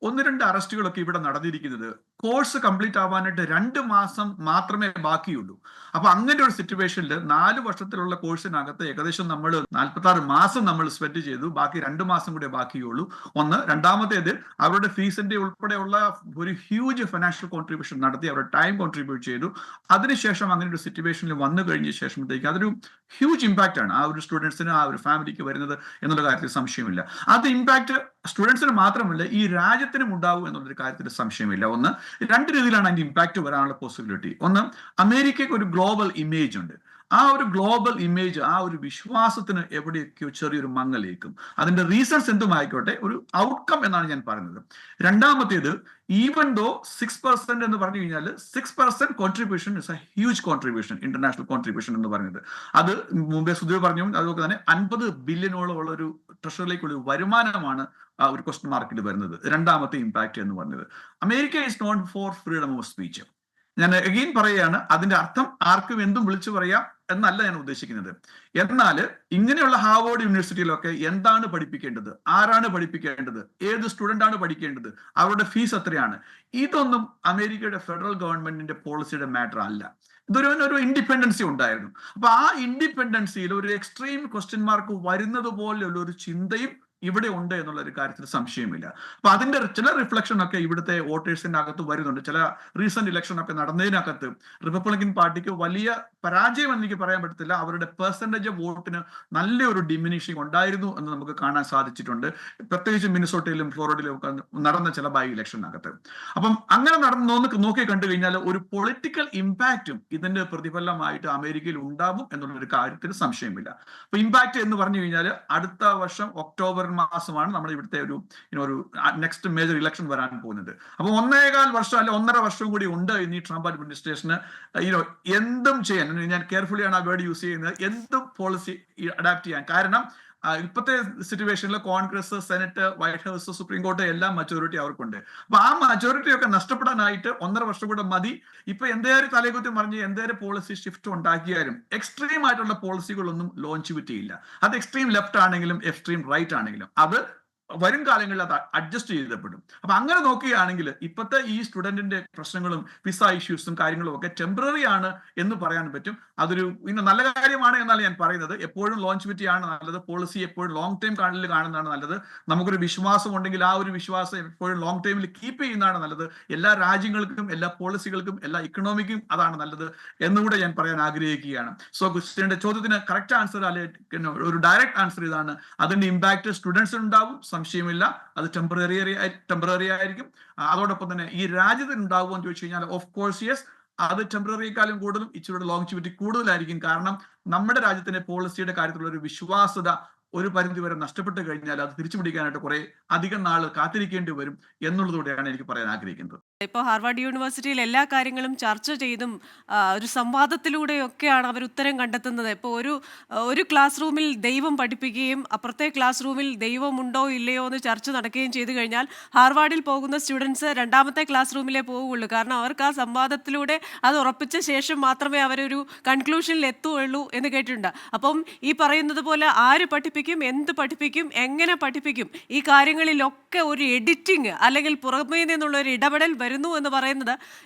1-2 അറസ്റ്റുകളൊക്കെ ഇവിടെ നടന്നിരിക്കുന്നത് കോഴ്സ് കംപ്ലീറ്റ് ആവാനായിട്ട് 2 മാസം മാത്രമേ ബാക്കിയുള്ളൂ. അപ്പൊ അങ്ങനെ ഒരു സിറ്റുവേഷനിൽ 4 വർഷത്തിലുള്ള കോഴ്സിനകത്ത് ഏകദേശം നമ്മൾ 46 മാസം നമ്മൾ സ്പെൻഡ് ചെയ്തു, ബാക്കി 2 മാസം കൂടെ ബാക്കിയുള്ളൂ. ഒന്ന്. രണ്ടാമത്തേത്, അവരുടെ ഫീസിന്റെ ഉൾപ്പെടെയുള്ള ഒരു ഹ്യൂജ് ഫിനാൻഷ്യൽ കോൺട്രിബ്യൂഷൻ നടത്തി അവരുടെ ടൈം കോൺട്രിബ്യൂട്ട് ചെയ്തു. അതിനുശേഷം അങ്ങനെ ഒരു സിറ്റുവേഷനിൽ വന്നു കഴിഞ്ഞ ശേഷത്തേക്ക് അതൊരു ഹ്യൂജ് ഇമ്പാക്റ്റ് ആണ് ആ ഒരു സ്റ്റുഡൻസിന്, ആ ഒരു ഫാമിലിക്ക് വരുന്നത് എന്നുള്ള കാര്യത്തിൽ സംശയമില്ല. അത് ഇമ്പാക്ട് സ്റ്റുഡൻസിന് മാത്രമല്ല ഈ രാജ്യത്തിനും ഉണ്ടാവും എന്നുള്ളൊരു കാര്യത്തിൽ സംശയമില്ല. ഒന്ന്. 2 രീതിയിലാണ് അതിന്റെ ഇമ്പാക്ട് വരാനുള്ള പോസിബിലിറ്റി. ഒന്ന്, അമേരിക്കയ്ക്ക് ഒരു ഗ്ലോബൽ ഇമേജ് ഉണ്ട്. ആ ഒരു ഗ്ലോബൽ ഇമേജ്, ആ ഒരു വിശ്വാസത്തിന് എവിടെയൊക്കെയോ ചെറിയൊരു മങ്ങലേക്കും. അതിന്റെ റീസൺസ് എന്തുമായിക്കോട്ടെ, ഒരു ഔട്ട്കം എന്നാണ് ഞാൻ പറയുന്നത്. രണ്ടാമത്തേത്, ഈവൻ ദോ 6% എന്ന് പറഞ്ഞു കഴിഞ്ഞാൽ 6% contribution is A huge contribution, international contribution എന്ന് പറയുന്നത്. അത് മുമ്പേ സുധീർ പറഞ്ഞു, അതുപോലെ തന്നെ 50 ബില്യണോളം ഉള്ള ഒരു ട്രഷറിലേക്കുള്ള വരുമാനമാണ് ആ ഒരു ക്വസ്റ്റ്യൻ മാർക്കിൽ വരുന്നത്. രണ്ടാമത്തെ ഇമ്പാക്ട് എന്ന് പറഞ്ഞത്. America is known for freedom of speech. ഞാൻ അഗെയിൻ പറയുകയാണ്, അതിന്റെ അർത്ഥം ആർക്കും എന്തും വിളിച്ചു പറയാം എന്നല്ല ഞാൻ ഉദ്ദേശിക്കുന്നത്. എന്നാൽ ഇങ്ങനെയുള്ള ഹാർവാർഡ് യൂണിവേഴ്സിറ്റിയിലൊക്കെ എന്താണ് പഠിപ്പിക്കേണ്ടത്, ആരാണ് പഠിപ്പിക്കേണ്ടത്, ഏത് സ്റ്റുഡന്റ് ആണ് പഠിക്കേണ്ടത്, അവരുടെ ഫീസ് എത്രയാണ്, ഇതൊന്നും അമേരിക്കയുടെ ഫെഡറൽ ഗവൺമെന്റിന്റെ പോളിസിയുടെ മാറ്റർ അല്ല. ഇതൊരു ഇൻഡിപെൻഡൻസി ഉണ്ടായിരുന്നു. അപ്പൊ ആ ഇൻഡിപെൻഡൻസിയിൽ ഒരു എക്സ്ട്രീം ക്വസ്റ്റ്യൻ മാർക്ക് വരുന്നത് പോലെയുള്ള ഒരു ചിന്തയും ഇവിടെ ഉണ്ട് എന്നുള്ള ഒരു കാര്യത്തിൽ സംശയമില്ല. അപ്പൊ അതിന്റെ ചില റിഫ്ലക്ഷൻ ഒക്കെ ഇവിടുത്തെ വോട്ടേഴ്സിന്റെ അകത്ത് വരുന്നുണ്ട്. ചില റീസെന്റ് ഇലക്ഷൻ ഒക്കെ നടന്നതിനകത്ത് റിപ്പബ്ലിക്കൻ പാർട്ടിക്ക് വലിയ പരാജയം എന്ന് എനിക്ക് പറയാൻ പറ്റത്തില്ല. അവരുടെ പെർസെന്റേജ് ഓഫ് വോട്ടിന് നല്ലൊരു ഡിമിനിഷിങ് ഉണ്ടായിരുന്നു എന്ന് നമുക്ക് കാണാൻ സാധിച്ചിട്ടുണ്ട്. പ്രത്യേകിച്ച് മിനിസോട്ടയിലും ഫ്ലോറിഡയിലും ഒക്കെ നടന്ന ചില ബൈ ഇലക്ഷനകത്ത്. അപ്പം അങ്ങനെ നോക്കി കണ്ടു കഴിഞ്ഞാൽ ഒരു പൊളിറ്റിക്കൽ ഇമ്പാക്റ്റും ഇതിന്റെ പ്രതിഫലമായിട്ട് അമേരിക്കയിൽ ഉണ്ടാവും എന്നുള്ളൊരു കാര്യത്തിൽ സംശയമില്ല. അപ്പൊ ഇമ്പാക്ട് എന്ന് പറഞ്ഞു കഴിഞ്ഞാൽ അടുത്ത വർഷം ഒക്ടോബർ മാസമാണ് നമ്മൾ ഇവിടുത്തെ ഒരു നെക്സ്റ്റ് മേജർ ഇലക്ഷൻ വരാൻ പോകുന്നത്. അപ്പൊ 1.25 വർഷം അല്ലെ 1.5 വർഷം കൂടി ഉണ്ട് ഇനി ട്രംപ് അഡ്മിനിസ്ട്രേഷന് എന്തും ചെയ്യാൻ. ഞാൻ കെയർഫുള്ളി ആണ് ആ വേർഡ് യൂസ് ചെയ്യുന്നത്, എന്തും പോളിസി അഡാപ്റ്റ് ചെയ്യാൻ. കാരണം ഇപ്പോഴത്തെ സിറ്റുവേഷനിൽ Congress, senate, white house, supreme court എല്ലാം മജോറിറ്റി അവർക്കുണ്ട്. അപ്പൊ ആ മജോറിറ്റി ഒക്കെ നഷ്ടപ്പെടാനായിട്ട് 1.5 വർഷം കൂടെ മതി. ഇപ്പൊ എന്തേലും തലകുത്തി മറിഞ്ഞ് എന്തേലും പോളിസി ഷിഫ്റ്റ് ഉണ്ടാക്കിയാലും എക്സ്ട്രീം ആയിട്ടുള്ള പോളിസികളൊന്നും ലോഞ്ച് പറ്റിയില്ല. അത് എക്സ്ട്രീം ലെഫ്റ്റ് ആണെങ്കിലും എക്സ്ട്രീം റൈറ്റ് ആണെങ്കിലും അത് വരും കാലങ്ങളിൽ അത് അഡ്ജസ്റ്റ് ചെയ്തപ്പെടും. അപ്പൊ അങ്ങനെ നോക്കുകയാണെങ്കിൽ ഇപ്പോഴത്തെ ഈ സ്റ്റുഡന്റിന്റെ പ്രശ്നങ്ങളും വിസ ഇഷ്യൂസും കാര്യങ്ങളും ഒക്കെ ടെമ്പററി ആണ് എന്ന് പറയാൻ പറ്റും. അതൊരു നല്ല കാര്യമാണ് എന്നാണ് ഞാൻ പറയുന്നത്. എപ്പോഴും ലോഞ്ചിവിറ്റി ആണ് നല്ലത്, പോളിസി എപ്പോഴും ലോങ് ടൈം കാണുന്നതാണ് നല്ലത്. നമുക്കൊരു വിശ്വാസം ഉണ്ടെങ്കിൽ ആ ഒരു വിശ്വാസം എപ്പോഴും ലോങ് ടൈമിൽ കീപ്പ് ചെയ്യുന്നതാണ് നല്ലത്. എല്ലാ രാജ്യങ്ങൾക്കും, എല്ലാ പോളിസികൾക്കും, എല്ലാ ഇക്കണോമിക്കും അതാണ് നല്ലത് എന്നുകൂടെ ഞാൻ പറയാൻ ആഗ്രഹിക്കുകയാണ്. സോ ക്രിസ്ത്യന്റെ ചോദ്യത്തിന് കറക്റ്റ് ആൻസർ അല്ലെ ഒരു ഡയറക്റ്റ് ആൻസർ ഇതാണ്. അതിന്റെ ഇമ്പാക്ട് സ്റ്റുഡൻസിന് ഉണ്ടാവും, സംശയമില്ല. അത് ടെമ്പററി ആയിരിക്കും. അതോടൊപ്പം തന്നെ ഈ രാജ്യത്തിന് ഉണ്ടാവുമോ എന്ന് ചോദിച്ചു കഴിഞ്ഞാൽ ഓഫ് കോഴ്സ് യെസ്, അത് ടെമ്പററിയെക്കാളും കൂടുതലും ഇച്ചിരി ലോങ്ജിവിറ്റി കൂടുതലായിരിക്കും. കാരണം നമ്മുടെ രാജ്യത്തിന്റെ പോളിസിയുടെ കാര്യത്തിലുള്ള ഒരു വിശ്വാസ്യത ഒരു പരിധി വരെ നഷ്ടപ്പെട്ട് കഴിഞ്ഞാൽ അത് തിരിച്ചു പിടിക്കാനായിട്ട് കുറെ അധികം നാൾ കാത്തിരിക്കേണ്ടി വരും എന്നുള്ളതോടെയാണ് എനിക്ക് പറയാൻ ആഗ്രഹിക്കുന്നത്. ഇപ്പോൾ ഹാർവാർഡ് യൂണിവേഴ്സിറ്റിയിൽ എല്ലാ കാര്യങ്ങളും ചർച്ച ചെയ്തും ഒരു സംവാദത്തിലൂടെയൊക്കെയാണ് അവർ ഉത്തരം കണ്ടെത്തുന്നത്. ഇപ്പോൾ ഒരു ക്ലാസ് റൂമിൽ ദൈവം പഠിപ്പിക്കുകയും അപ്പുറത്തെ ക്ലാസ് റൂമിൽ ദൈവമുണ്ടോ ഇല്ലയോ എന്ന് ചർച്ച നടക്കുകയും ചെയ്തു കഴിഞ്ഞാൽ ഹാർവാർഡിൽ പോകുന്ന സ്റ്റുഡൻസ് രണ്ടാമത്തെ ക്ലാസ് റൂമിലേ പോവുകയുള്ളൂ. കാരണം അവർക്ക് ആ സംവാദത്തിലൂടെ അത് ഉറപ്പിച്ച ശേഷം മാത്രമേ അവരൊരു കൺക്ലൂഷനിൽ എത്തുകയുള്ളൂ എന്ന് കേട്ടിട്ടുണ്ട്. അപ്പം ഈ പറയുന്നത് പോലെ ആര് പഠിപ്പിക്കും, പഠിപ്പിക്കും, എന്ത് പഠിപ്പിക്കും, എങ്ങനെ പഠിപ്പിക്കും, ഈ കാര്യങ്ങളിലൊക്കെ ഒരു എഡിറ്റിംഗ് അല്ലെങ്കിൽ പുറമേ നിന്നുള്ള ഒരു ഇടപെടൽ വരുന്നു എന്ന് പറയുന്നത്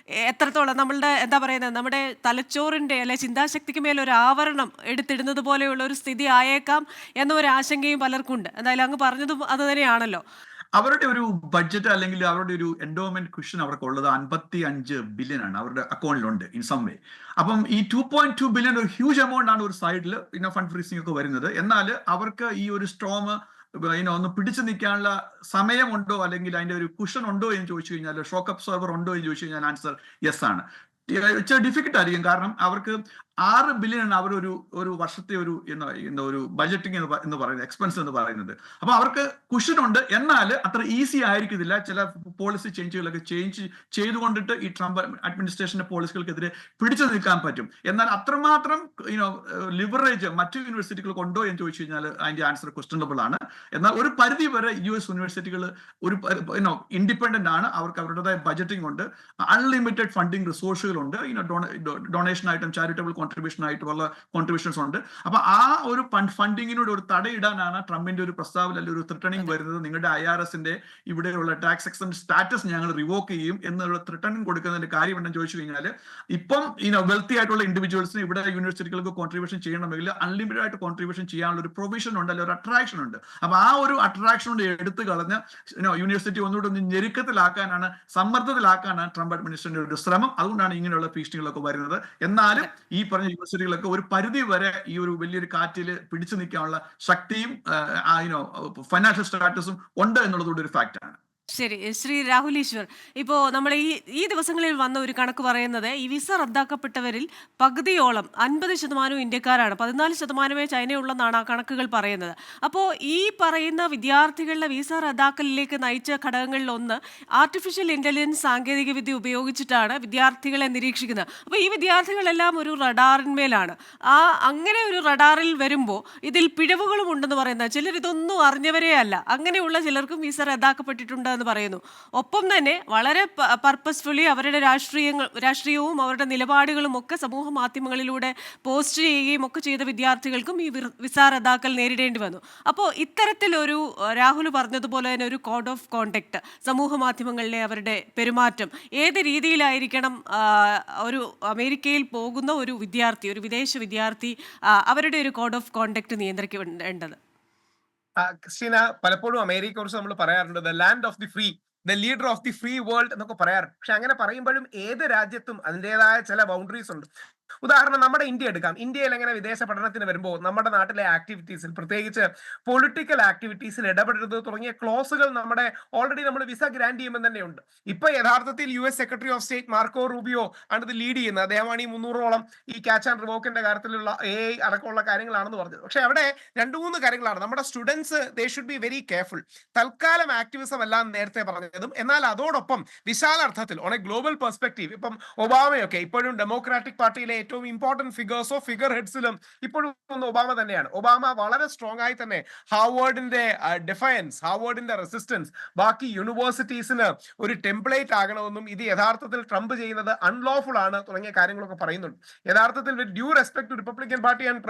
എത്രത്തോളം നമ്മളുടെ എന്താ പറയുന്നത്, നമ്മുടെ തലച്ചോറിൻ്റെ അല്ലെ ചിന്താശക്തിക്ക് മേലെ ഒരു ആവരണം എടുത്തിടുന്നത് പോലെയുള്ള ഒരു സ്ഥിതി ആയേക്കാം എന്നൊരു ആശങ്കയും പലർക്കുണ്ട്. എന്തായാലും അങ്ങ് പറഞ്ഞതും അത് തന്നെയാണല്ലോ. അവരുടെ ഒരു ബഡ്ജറ്റ് അല്ലെങ്കിൽ അവരുടെ ഒരു എൻഡോമെന്റ് ക്വസ്റ്റൻ അവർക്കുള്ളത് 55 ബില്യൺ ആണ് അവരുടെ അക്കൗണ്ടിലുണ്ട് ഇൻ സം വേ. അപ്പം ഈ 2.2 ബില്യൺ ഒരു ഹ്യൂജ് എമൗണ്ട് ആണ് ഒരു സൈഡിൽ ഫണ്ട് ഫ്രീസിംഗ് ഒക്കെ വരുന്നത്. എന്നാൽ അവർക്ക് ഈ ഒരു സ്റ്റോം ഒന്ന് പിടിച്ചു നിൽക്കാനുള്ള സമയമുണ്ടോ അല്ലെങ്കിൽ അതിന്റെ ഒരു കുഷൻ ഉണ്ടോ എന്ന് ചോദിച്ചു കഴിഞ്ഞാൽ, ഷോക്ക് അബ്സോർബർ ഉണ്ടോ എന്ന് ചോദിച്ചു കഴിഞ്ഞാൽ ആൻസർ യെസ് ആണ്. ഡിഫിക്കൽട്ട് ആയിരിക്കും, കാരണം അവർക്ക് 6 ബില്യൺ അവർ ഒരു വർഷത്തെ ഒരു ബജറ്റിംഗ് എന്ന് പറയുന്നത്, എക്സ്പെൻസ് എന്ന് പറയുന്നത്. അപ്പൊ അവർക്ക് കുഷൻ ഉണ്ട്, എന്നാൽ അത്ര ഈസി ആയിരിക്കത്തില്ല. ചില പോളിസി ചേഞ്ചുകളൊക്കെ ചെയ്തുകൊണ്ടിട്ട് ഈ ട്രംപ് അഡ്മിനിസ്ട്രേഷന്റെ പോളിസികൾക്കെതിരെ പിടിച്ചു നിൽക്കാൻ പറ്റും. എന്നാൽ അത്രമാത്രം ലിവറേജ് മറ്റു യൂണിവേഴ്സിറ്റികൾക്ക് ഉണ്ടോ എന്ന് ചോദിച്ചു കഴിഞ്ഞാൽ അതിന്റെ ആൻസർ ക്വസ്റ്റനബിൾ ആണ്. എന്നാൽ ഒരു പരിധി വരെ US യൂണിവേഴ്സിറ്റികൾ ഒരു ഇൻഡിപെൻഡന്റ് ആണ്, അവർക്ക് അവരുടേതായ ബജറ്റിംഗ് ഉണ്ട്, അൺലിമിറ്റഡ് ഫണ്ടിങ് റിസോഴ്സുകളുണ്ട്, ഡൊണേഷൻ ആയിട്ടും ചാരിറ്റബിൾ കോൺട്രിബ്യൂഷൻ ആയിട്ടുള്ള കോൺട്രിബ്യൂഷൻസ് ഉണ്ട്. അപ്പൊ ആ ഒരു ഫണ്ടിങ്ങിനോട് ഒരു തടയിടാനാണ് ട്രംപിന്റെ ഒരു പ്രസ്താവന അല്ലെങ്കിൽ ഒരു ത്രിട്ടണിംഗ് വരുന്നത്. നിങ്ങളുടെ IRSന്റെ ഇവിടെയുള്ള ടാക്സ് എക്സംപ്ഷൻ സ്റ്റാറ്റസ് ഞങ്ങൾ റിവോക്ക് ചെയ്യും എന്നുള്ള ത്രിട്ടണിംഗ് കൊടുക്കുന്നതിന്റെ കാര്യം എന്താണെന്ന് ചോദിച്ചു കഴിഞ്ഞാൽ, ഇപ്പം വെൽത്തി ആയിട്ടുള്ള ഇൻഡിവിജ്വൽസിന് ഇവിടെ യൂണിവേഴ്സിറ്റികൾക്ക് കോൺട്രിബ്യൂഷൻ ചെയ്യണമെങ്കിൽ അൺലിമിറ്റഡ് ആയിട്ട് കോൺട്രിബ്യൂഷൻ ചെയ്യാനുള്ള ഒരു പ്രൊവിഷൻ ഉണ്ട്, അല്ലെങ്കിൽ ഒരു അട്രാക്ഷൻ ഉണ്ട്. അപ്പൊ ആ ഒരു അട്രാക്ഷൻ കൊണ്ട് എടുത്തു കളഞ്ഞ് യൂണിവേഴ്സിറ്റി ഒന്നുകൂടെ ഒന്ന് ഞെരുക്കത്തിലാക്കാനാണ്, സമ്മർദ്ദത്തിലാക്കാനാണ് ട്രംപ് അഡ്മിനിസ്ട്രേഷന്റെ ഒരു ശ്രമം. അതുകൊണ്ടാണ് ഇങ്ങനെയുള്ള ഭീഷണികളൊക്കെ വരുന്നത്. എന്നാലും ഈ പറഞ്ഞ യൂണിവേഴ്സിറ്റികളൊക്കെ ഒരു പരിധി വരെ ഈ ഒരു വലിയൊരു കാറ്റിൽ പിടിച്ചു നിൽക്കാനുള്ള ശക്തിയും ഫൈനാൻഷ്യൽ സ്റ്റാറ്റസും ഉണ്ട് എന്നുള്ളത് ഒരു ഫാക്റ്റ് ആണ്. ശരി, ശ്രീ രാഹുൽ ഈശ്വർ, ഇപ്പോൾ നമ്മൾ ഈ ദിവസങ്ങളിൽ വന്ന ഒരു കണക്ക് പറയുന്നത് ഈ വിസ റദ്ദാക്കപ്പെട്ടവരിൽ പകുതിയോളം 50% ഇന്ത്യക്കാരാണ്, 14% ചൈനയുള്ളെന്നാണ് ആ കണക്കുകൾ പറയുന്നത്. അപ്പോൾ ഈ പറയുന്ന വിദ്യാർത്ഥികളുടെ വിസ റദ്ദാക്കലിലേക്ക് നയിച്ച ഘടകങ്ങളിൽ ഒന്ന് ആർട്ടിഫിഷ്യൽ ഇന്റലിജൻസ് സാങ്കേതികവിദ്യ ഉപയോഗിച്ചിട്ടാണ് വിദ്യാർത്ഥികളെ നിരീക്ഷിക്കുന്നത്. അപ്പോൾ ഈ വിദ്യാർത്ഥികളെല്ലാം ഒരു റഡാറിന്മേലാണ്. അങ്ങനെ ഒരു റഡാറിൽ വരുമ്പോൾ ഇതിൽ പിഴവുകളും ഉണ്ടെന്ന് പറയുന്നത്, ചിലർ ഇതൊന്നും അറിഞ്ഞവരേ അല്ല, അങ്ങനെയുള്ള ചിലർക്കും വിസ റദ്ദാക്കപ്പെട്ടിട്ടുണ്ട് എന്ന് പറയുന്നു. ഒപ്പം തന്നെ വളരെ പർപ്പസ്ഫുള്ളി അവരുടെ രാഷ്ട്രീയവും അവരുടെ നിലപാടുകളും ഒക്കെ സമൂഹ മാധ്യമങ്ങളിലൂടെ പോസ്റ്റ് ചെയ്യുകയും ഒക്കെ ചെയ്ത വിദ്യാർത്ഥികൾക്കും ഈ വിസ റദ്ദാക്കൽ നേരിടേണ്ടി വന്നു. അപ്പോൾ ഇത്തരത്തിലൊരു രാഹുൽ പറഞ്ഞതുപോലെ തന്നെ ഒരു കോഡ് ഓഫ് കോണ്ടക്ട്, സമൂഹ മാധ്യമങ്ങളിലെ അവരുടെ പെരുമാറ്റം ഏത് രീതിയിലായിരിക്കണം ഒരു അമേരിക്കയിൽ പോകുന്ന ഒരു വിദ്യാർത്ഥി, ഒരു വിദേശ വിദ്യാർത്ഥി, അവരുടെ ഒരു കോഡ് ഓഫ് കോണ്ടക്ട് നിയന്ത്രിക്കേണ്ടത്? ക്രിസ്റ്റീന, പലപ്പോഴും അമേരിക്കയെ കുറിച്ച് നമ്മൾ പറയാറുണ്ട് the land of the free, the leader of the free world എന്നൊക്കെ പറയാറുണ്ട്. പക്ഷെ അങ്ങനെ പറയുമ്പോഴും ഏത് രാജ്യത്തും അതിൻ്റെതായ ചില ബൗണ്ടറീസ് ഉണ്ട്. ഉദാഹരണം നമ്മുടെ ഇന്ത്യ എടുക്കാം. ഇന്ത്യയിൽ എങ്ങനെ വിദേശ പഠനത്തിന് വരുമ്പോൾ നമ്മുടെ നാട്ടിലെ ആക്ടിവിറ്റീസിൽ, പ്രത്യേകിച്ച് പൊളിറ്റിക്കൽ ആക്ടിവിറ്റീസിൽ ഇടപെടരുത് തുടങ്ങിയ ക്ലോസുകൾ നമ്മുടെ ഓൾറെഡി നമ്മൾ വിസ ഗ്രാന്റ് ചെയ്യുമ്പോൾ തന്നെയുണ്ട്. ഇപ്പൊ യഥാർത്ഥത്തിൽ US secretary of state Marco Rubio ആണ് ഇത് ലീഡ് ചെയ്യുന്നത്. അദ്ദേഹമാണ് ഈ 300ഓളം ഈ ക്യാച്ച് ആൻഡ് റിവോക്കിന്റെ കാര്യത്തിലുള്ള AI അടക്കമുള്ള കാര്യങ്ങളാണെന്ന് പറഞ്ഞത്. പക്ഷെ അവിടെ 2-3 കാര്യങ്ങളാണ്. നമ്മുടെ students they should be very careful. തൽക്കാലം ആക്ടിവിസം എല്ലാം നേരത്തെ പറഞ്ഞതും, എന്നാൽ അതോടൊപ്പം വിശാല അർത്ഥത്തിൽ ഓൺ എ ഗ്ലോബൽ പെർസ്പെക്റ്റീവ്, ഇപ്പം ഒബാമയൊക്കെ ഇപ്പോഴും ഡെമോക്രാറ്റിക് പാർട്ടിയിലെ ഏറ്റവും ഇമ്പോർട്ടന്റ് ഫിഗേഴ്സോ ഫിഗർ ഹെഡ്സിലും ഇപ്പോഴും ഒബാമ തന്നെയാണ്. ഒബാമ വളരെ സ്ട്രോങ് ആയി തന്നെ ഹാർവാർഡിന്റെ ഡിഫയൻസ്, ഹാർവാർഡിന്റെ റെസിസ്റ്റൻസ് ബാക്കി യൂണിവേഴ്സിറ്റീസിന് ഒരു ടെംപ്ലേറ്റ് ആകണമെന്നും ഇത് യഥാർത്ഥത്തിൽ ട്രംപ് ചെയ്യുന്നത് അൺലോഫുൾ ആണ് തുടങ്ങിയ കാര്യങ്ങളൊക്കെ പറയുന്നുണ്ട്. യഥാർത്ഥത്തിൽ with due respect to Republican party and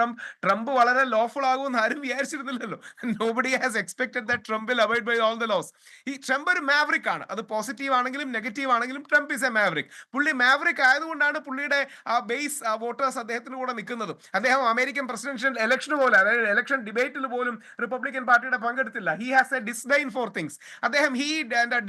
Trump വളരെ ലോഫുൾ ആകുമെന്ന് ആരും വിചാരിച്ചിരുന്നില്ലല്ലോ. Nobody has expected that Trump will abide by all the laws. ഈ ട്രംപ് ഒരു മാവറിക് ആണ്. അത് പോസിറ്റീവ് ആണെങ്കിലും നെഗറ്റീവ് ആണെങ്കിലും ട്രംപ് ഇസ് എ മാവറിക്. പുള്ളി മാവറിക് ആയതുകൊണ്ടാണ് പുള്ളിയുടെ ആ ബേസ് വോട്ടേഴ്സ് അദ്ദേഹത്തിന് കൂടെ നിൽക്കുന്നത്. അദ്ദേഹം അമേരിക്കൻ പ്രസിഡൻഷ്യൽ ഇലക്ഷന് പോലെ, അതായത് ഇലക്ഷൻ ഡിബേറ്റിൽ പോലും റിപ്പബ്ലിക്കൻ പാർട്ടിയുടെ പങ്കെടുത്തില്ല. He has a disdain for things. അദ്ദേഹം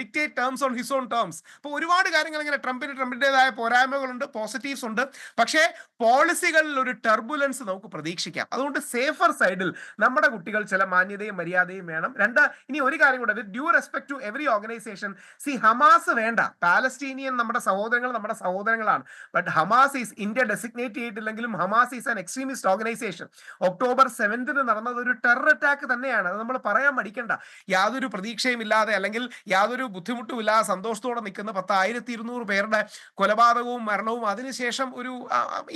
dictate terms on his own terms. അപ്പോൾ ഒരുപാട് കാര്യങ്ങൾ ഇങ്ങനെ ട്രംപിന്റേതായ പോരായ്മകളുണ്ട്, പോസിറ്റീവ്സ് ഉണ്ട്. പക്ഷേ പോളിസികളിൽ ഒരു ടർബുലൻസ് നമുക്ക് പ്രതീക്ഷിക്കാം. അതുകൊണ്ട് സേഫർ സൈഡിൽ നമ്മുടെ കുട്ടികൾ ചില മാന്യതയും മര്യാദയും വേണം. ഇനി ഒരു കാര്യം കൂടെ, with due respect to every organisation, Hamas വേണ്ട, പാലസ്തീനിയൻ നമ്മുടെ സഹോദരങ്ങളാണ്. But Hamas is, India designate ചെയ്തിട്ടില്ലെങ്കിലും Hamas is an extremist organisation. October 7th നടന്നത് ഒരു ടെറർ അറ്റാക്ക് തന്നെയാണ്. അത് നമ്മൾ പറയാൻ മടിക്കണ്ട. യാതൊരു പ്രതീക്ഷയും ഇല്ലാതെ അല്ലെങ്കിൽ യാതൊരു ബുദ്ധിമുട്ടും ഇല്ലാതെ സന്തോഷത്തോടെ നിൽക്കുന്ന 10,200 പേരുടെ കൊലപാതകവും മരണവും അതിനുശേഷം ഒരു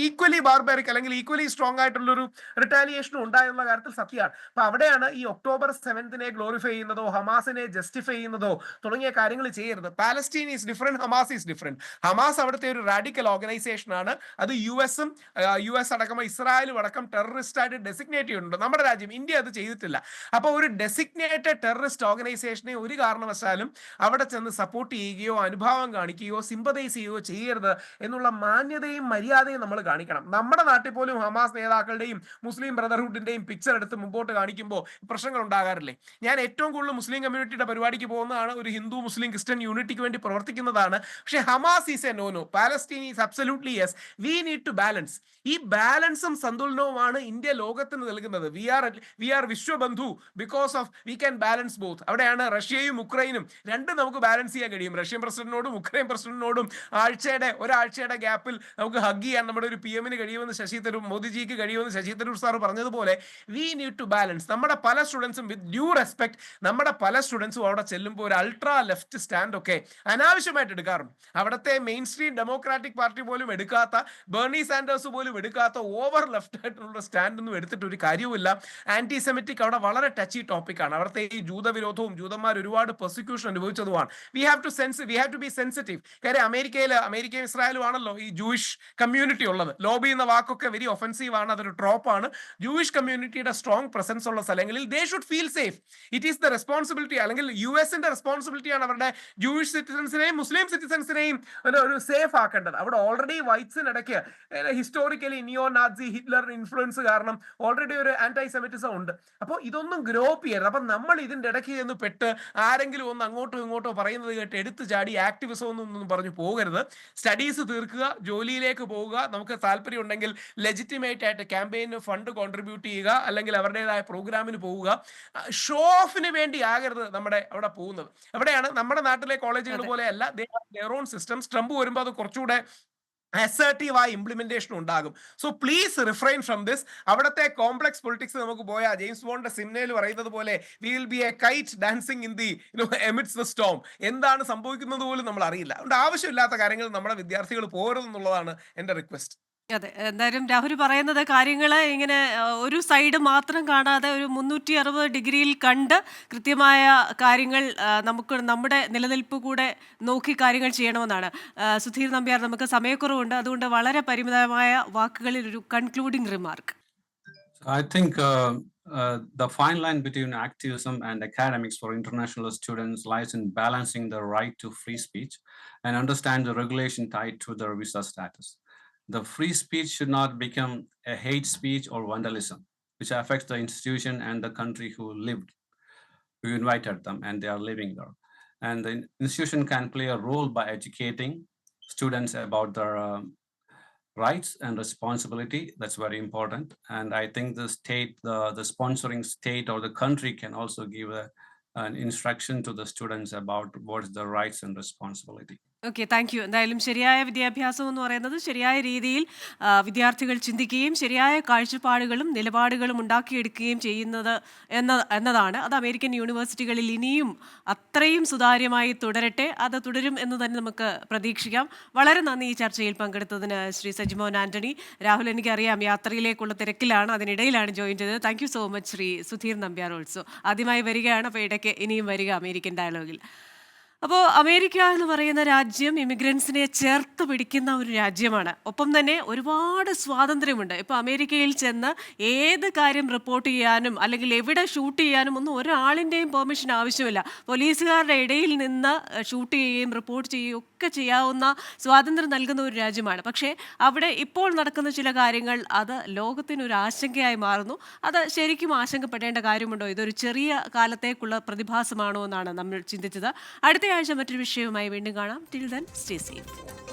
ഈക്വലി ബാർബാരിക് അല്ലെങ്കിൽ ഈക്വലി സ്ട്രോങ് ആയിട്ടുള്ള ഒരു റിട്ടാലിയേഷനും ഉണ്ടായുള്ള കാര്യത്തിൽ സത്യമാണ്. അപ്പൊ അവിടെയാണ് ഈ October 7th ഗ്ലോറിഫൈ ചെയ്യുന്നതോ ഹമാസിനെ ജസ്റ്റിഫൈ ചെയ്യുന്നതോ തുടങ്ങിയ കാര്യങ്ങൾ ചെയ്യരുത്. Palestine is different, Hamas is different. Hamas അവിടുത്തെ ഒരു റാഡിക്കൽ ഓർഗനൈസേഷൻ ആണ്. അത് US അടക്കം ഇസ്രായേലും അടക്കം ടെററിസ്റ്റ് ആയിട്ട് ഡെസിഗ്നേറ്റ് ചെയ്യുന്നുണ്ട്. നമ്മുടെ രാജ്യം ഇന്ത്യ അത് ചെയ്തിട്ടില്ല. അപ്പോൾ ഒരു ഡെസിഗ്നേറ്റഡ് ടെററിസ്റ്റ് ഓർഗനൈസേഷനെ ഒരു കാരണവശാലും അവിടെ ചെന്ന് സപ്പോർട്ട് ചെയ്യുകയോ അനുഭാവം കാണിക്കുകയോ സിമ്പതൈസ് ചെയ്യുകയോ ചെയ്യരുത് എന്നുള്ള മാന്യതയും മര്യാദയും നമ്മൾ കാണിക്കണം. നമ്മുടെ നാട്ടിൽ പോലും ഹമാസ് നേതാക്കളുടെയും മുസ്ലിം ബ്രദർഹുഡിന്റെയും പിക്ചർ എടുത്ത് മുമ്പോട്ട് കാണിക്കുമ്പോൾ പ്രശ്നങ്ങൾ ഉണ്ടാകാറില്ലേ? ഞാൻ ഏറ്റവും കൂടുതൽ മുസ്ലിം കമ്മ്യൂണിറ്റിയുടെ പരിപാടിക്ക് പോകുന്നതാണ്, ഒരു ഹിന്ദു മുസ്ലിം ക്രിസ്ത്യൻ യൂണിറ്റിക്ക് വേണ്ടി പ്രവർത്തിക്കുന്നതാണ്. പക്ഷേ Hamas is a no. Palestine is absolutely yes. We need to balance. ഈ ബാലൻസും സന്തുലനവുമാണ് ഇന്ത്യ ലോകത്തിന് നൽകുന്നത്. We are Vishwabandhu because of we can balance both. അവിടെയാണ് റഷ്യയും ഉക്രൈനും രണ്ടും നമുക്ക് ബാലൻസ് ചെയ്യാൻ കഴിയും. റഷ്യൻ പ്രസിഡന്റിനോടും ഉക്രൈൻ പ്രസിഡന്റിനോടും ഒരാഴ്ചയുടെ ഗ്യാപ്പിൽ നമുക്ക് ഹഗ് ചെയ്യാൻ നമ്മുടെ ഒരു PM-ന് കഴിയുമെന്ന് മോദിജിക്ക് കഴിയുമെന്ന് ശശി തരൂർ സാർ പറഞ്ഞതുപോലെ വി നീഡ് ടു ബാലൻസ്. നമ്മുടെ പല സ്റ്റുഡൻസും വിത്ത് ഡ്യൂ റെസ്പെക്ട് നമ്മുടെ പല സ്റ്റുഡൻസും അവിടെ ചെല്ലുമ്പോൾ ഒരു അൾട്രാ ലെഫ്റ്റ് സ്റ്റാൻഡ് ഒക്കെ അനാവശ്യമായിട്ട് എടുക്കാറുണ്ട്. അവിടുത്തെ മെയിൻ സ്ട്രീം ഡെമോക്രാറ്റിക് പാർട്ടി പോലും എടുക്കാത്ത, ബേർണി സാൻഡേഴ്സ് പോലും എടുക്കാത്ത ഓവർ ലെഫ്റ്റ് ആയിട്ടുള്ള സ്റ്റാൻഡ് ഒന്നും എടുത്തിട്ട് ഒരു കാര്യവുമില്ല. ആന്റി സെമിറ്റിക് അവിടെ വളരെ ടച്ചി ടോപ്പിക്കാണ്. അവിടുത്തെ ഈ ജൂതവിരോധവും ജൂതന്മാർ ഒരുപാട് പെർസിക്യൂഷൻ അനുഭവിച്ചതുമാണ്. We have to be sensitive. കാര്യം അമേരിക്കയും ഇസ്രായേലും ആണല്ലോ ഈ ജൂയിഷ് കമ്മ്യൂണിറ്റി ഉള്ളത്. ലോബി എന്ന വാക്കൊക്കെ വെരി ഒഫൻസീവ് ആണ്, അതൊരു ട്രോപ്പാണ്. ജൂയിഷ് കമ്മ്യൂണിറ്റിയുടെ സ്ട്രോങ് പ്രസൻസ് ഉള്ള സ്ഥലങ്ങളിൽ they should feel safe. It is the responsibility, അല്ലെങ്കിൽ US-ന്റെ റെസ്പോൺസിബിലിറ്റിയാണ് അവരുടെ ജൂയിഷ് സിറ്റിസൺസിനെയും മുസ്ലിം സിറ്റിസൺസിനെയും ഒരു സേഫ് ആക്കേണ്ടത്. അവിടെ ഓൾറെഡി വൈറ്റ്സിനിടയ്ക്ക് ഹിസ്റ്റോറിക്കലി നിയോ നാസി ഹിറ്റ്ലർ ഇൻഫ്ലുവൻസ് കാരണം ഓൾറെഡി ഒരു ആന്റൈ സെമിറ്റിസം ഉണ്ട്. അപ്പോൾ ഇതൊന്നും ഗ്രോപ്പ് ചെയ്യരുത്. അപ്പം നമ്മൾ ഇതിൻ്റെ ഇടയ്ക്ക് ചെന്ന് പെട്ട് ആരെങ്കിലും ഒന്ന് അങ്ങോട്ടോ ഇങ്ങോട്ടോ പറയുന്നത് കേട്ട് എടുത്തു ചാടി ആക്ടിവിസം ഒന്നും പറഞ്ഞു പോകരുത്. സ്റ്റഡീസ് തീർക്കുക, ജോലിയിലേക്ക് പോവുക. നമുക്ക് താല്പര്യം ഉണ്ടെങ്കിൽ ലെജിറ്റിമേറ്റ് ആയിട്ട് ക്യാമ്പയിന് ഫണ്ട് കോൺട്രിബ്യൂട്ട് ചെയ്യുക, അല്ലെങ്കിൽ അവരുടേതായ പ്രോഗ്രാമിന് പോവുക. ഷോ ഓഫിന് വേണ്ടി ആകരുത് നമ്മുടെ അവിടെ പോകുന്നത്. അവിടെയാണ് നമ്മുടെ നാട്ടിലെ കോളേജുകൾ പോലെയല്ല, their own systems. ട്രംപ് വരുമ്പോൾ അത് കുറച്ചുകൂടെ അസർട്ടീവായ ഇംപ്ലിമെന്റേഷൻ ഉണ്ടാകും. So please refrain from this. അവിടുത്തെ കോംപ്ലക്സ് പൊളിറ്റിക്സ് നമുക്ക് പോയാൽ ജെയിംസ് ബോണ്ടിന്റെ സിനിമയിൽ പറയുന്നത് പോലെ we will be a kite dancing in the amidst the storm. എന്താണ് സംഭവിക്കുന്നത് പോലും നമ്മൾ അറിയില്ല. അതുകൊണ്ട് ആവശ്യമില്ലാത്ത കാര്യങ്ങൾ നമ്മുടെ വിദ്യാർത്ഥികൾ പോരുതെന്നുള്ളതാണ് എൻ്റെ റിക്വസ്റ്റ്. അതെ, എന്തായാലും രാഹുൽ പറയുന്നത് കാര്യങ്ങൾ ഇങ്ങനെ ഒരു സൈഡ് മാത്രം കാണാതെ ഒരു 360 ഡിഗ്രിയിൽ കണ്ട് കൃത്യമായ കാര്യങ്ങൾ നമുക്ക് നമ്മുടെ നിലനിൽപ്പ് കൂടെ നോക്കി കാര്യങ്ങൾ ചെയ്യണമെന്നാണ്. സുധീർ നമ്പ്യാർ, നമുക്ക് സമയക്കുറവുണ്ട്, അതുകൊണ്ട് വളരെ പരിമിതമായ വാക്കുകളിൽ ഒരു concluding remark. I think the fine line between activism and academics for international students lies in balancing the right to free speech and understand the regulation tied to their visa status. The free speech should not become a hate speech or vandalism, which affects the institution and the country who invited them and they are living there. And the institution can play a role by educating students about their rights and responsibility. That's very important. And I think the state, the sponsoring state or the country can also give an instruction to the students about what is the rights and responsibility. Okay, thank you. എന്തായാലും ശരിയായ വിദ്യാഭ്യാസം എന്ന് പറയുന്നത് ശരിയായ രീതിയിൽ വിദ്യാർത്ഥികൾ ചിന്തിക്കുകയും ശരിയായ കാഴ്ചപ്പാടുകളും നിലപാടുകളും ഉണ്ടാക്കിയെടുക്കുകയും ചെയ്യുന്നത് എന്നതാണ്. അത് അമേരിക്കൻ യൂണിവേഴ്സിറ്റികളിൽ ഇനിയും അത്രയും സുതാര്യമായി തുടരട്ടെ. അത് തുടരും എന്ന് തന്നെ നമുക്ക് പ്രതീക്ഷിക്കാം. വളരെ നന്ദി ഈ ചർച്ചയിൽ പങ്കെടുത്തതിന് ശ്രീ സജിമോൻ ആന്റണി. രാഹുൽ, എനിക്കറിയാം യാത്രയിലേക്കുള്ള തിരക്കിലാണ്, അതിനിടയിലാണ് ജോയിൻ ചെയ്തത്. Thank you so much Shri Sudheer Nambiar also. ആദ്യമായി വരികയാണ്, അപ്പോൾ ഇടയ്ക്ക് ഇനിയും വരിക അമേരിക്കൻ ഡയലോഗിൽ. അപ്പോൾ അമേരിക്ക എന്ന് പറയുന്ന രാജ്യം ഇമിഗ്രൻസിനെ ചേർത്ത് പിടിക്കുന്ന ഒരു രാജ്യമാണ്. ഒപ്പം തന്നെ ഒരുപാട് സ്വാതന്ത്ര്യമുണ്ട്. ഇപ്പോൾ അമേരിക്കയിൽ ചെന്ന് ഏത് കാര്യം റിപ്പോർട്ട് ചെയ്യാനും അല്ലെങ്കിൽ എവിടെ ഷൂട്ട് ചെയ്യാനും ഒന്നും ഒരാളിൻ്റെയും പെർമിഷൻ ആവശ്യമില്ല. പോലീസുകാരുടെ ഇടയിൽ നിന്ന് ഷൂട്ട് ചെയ്യുകയും റിപ്പോർട്ട് ചെയ്യുകയും ഒക്കെ ചെയ്യാവുന്ന സ്വാതന്ത്ര്യം നൽകുന്ന ഒരു രാജ്യമാണ്. പക്ഷേ അവിടെ ഇപ്പോൾ നടക്കുന്ന ചില കാര്യങ്ങൾ അത് ലോകത്തിനൊരു ആശങ്കയായി മാറുന്നു. അത് ശരിക്കും ആശങ്കപ്പെടേണ്ട കാര്യമുണ്ടോ? ഇതൊരു ചെറിയ കാലത്തേക്കുള്ള പ്രതിഭാസമാണോ എന്നാണ് നമ്മൾ ചിന്തിച്ചത്. അടുത്ത ആഴ്ച മറ്റൊരു വിഷയവുമായി വീണ്ടും കാണാം. Till then stay safe.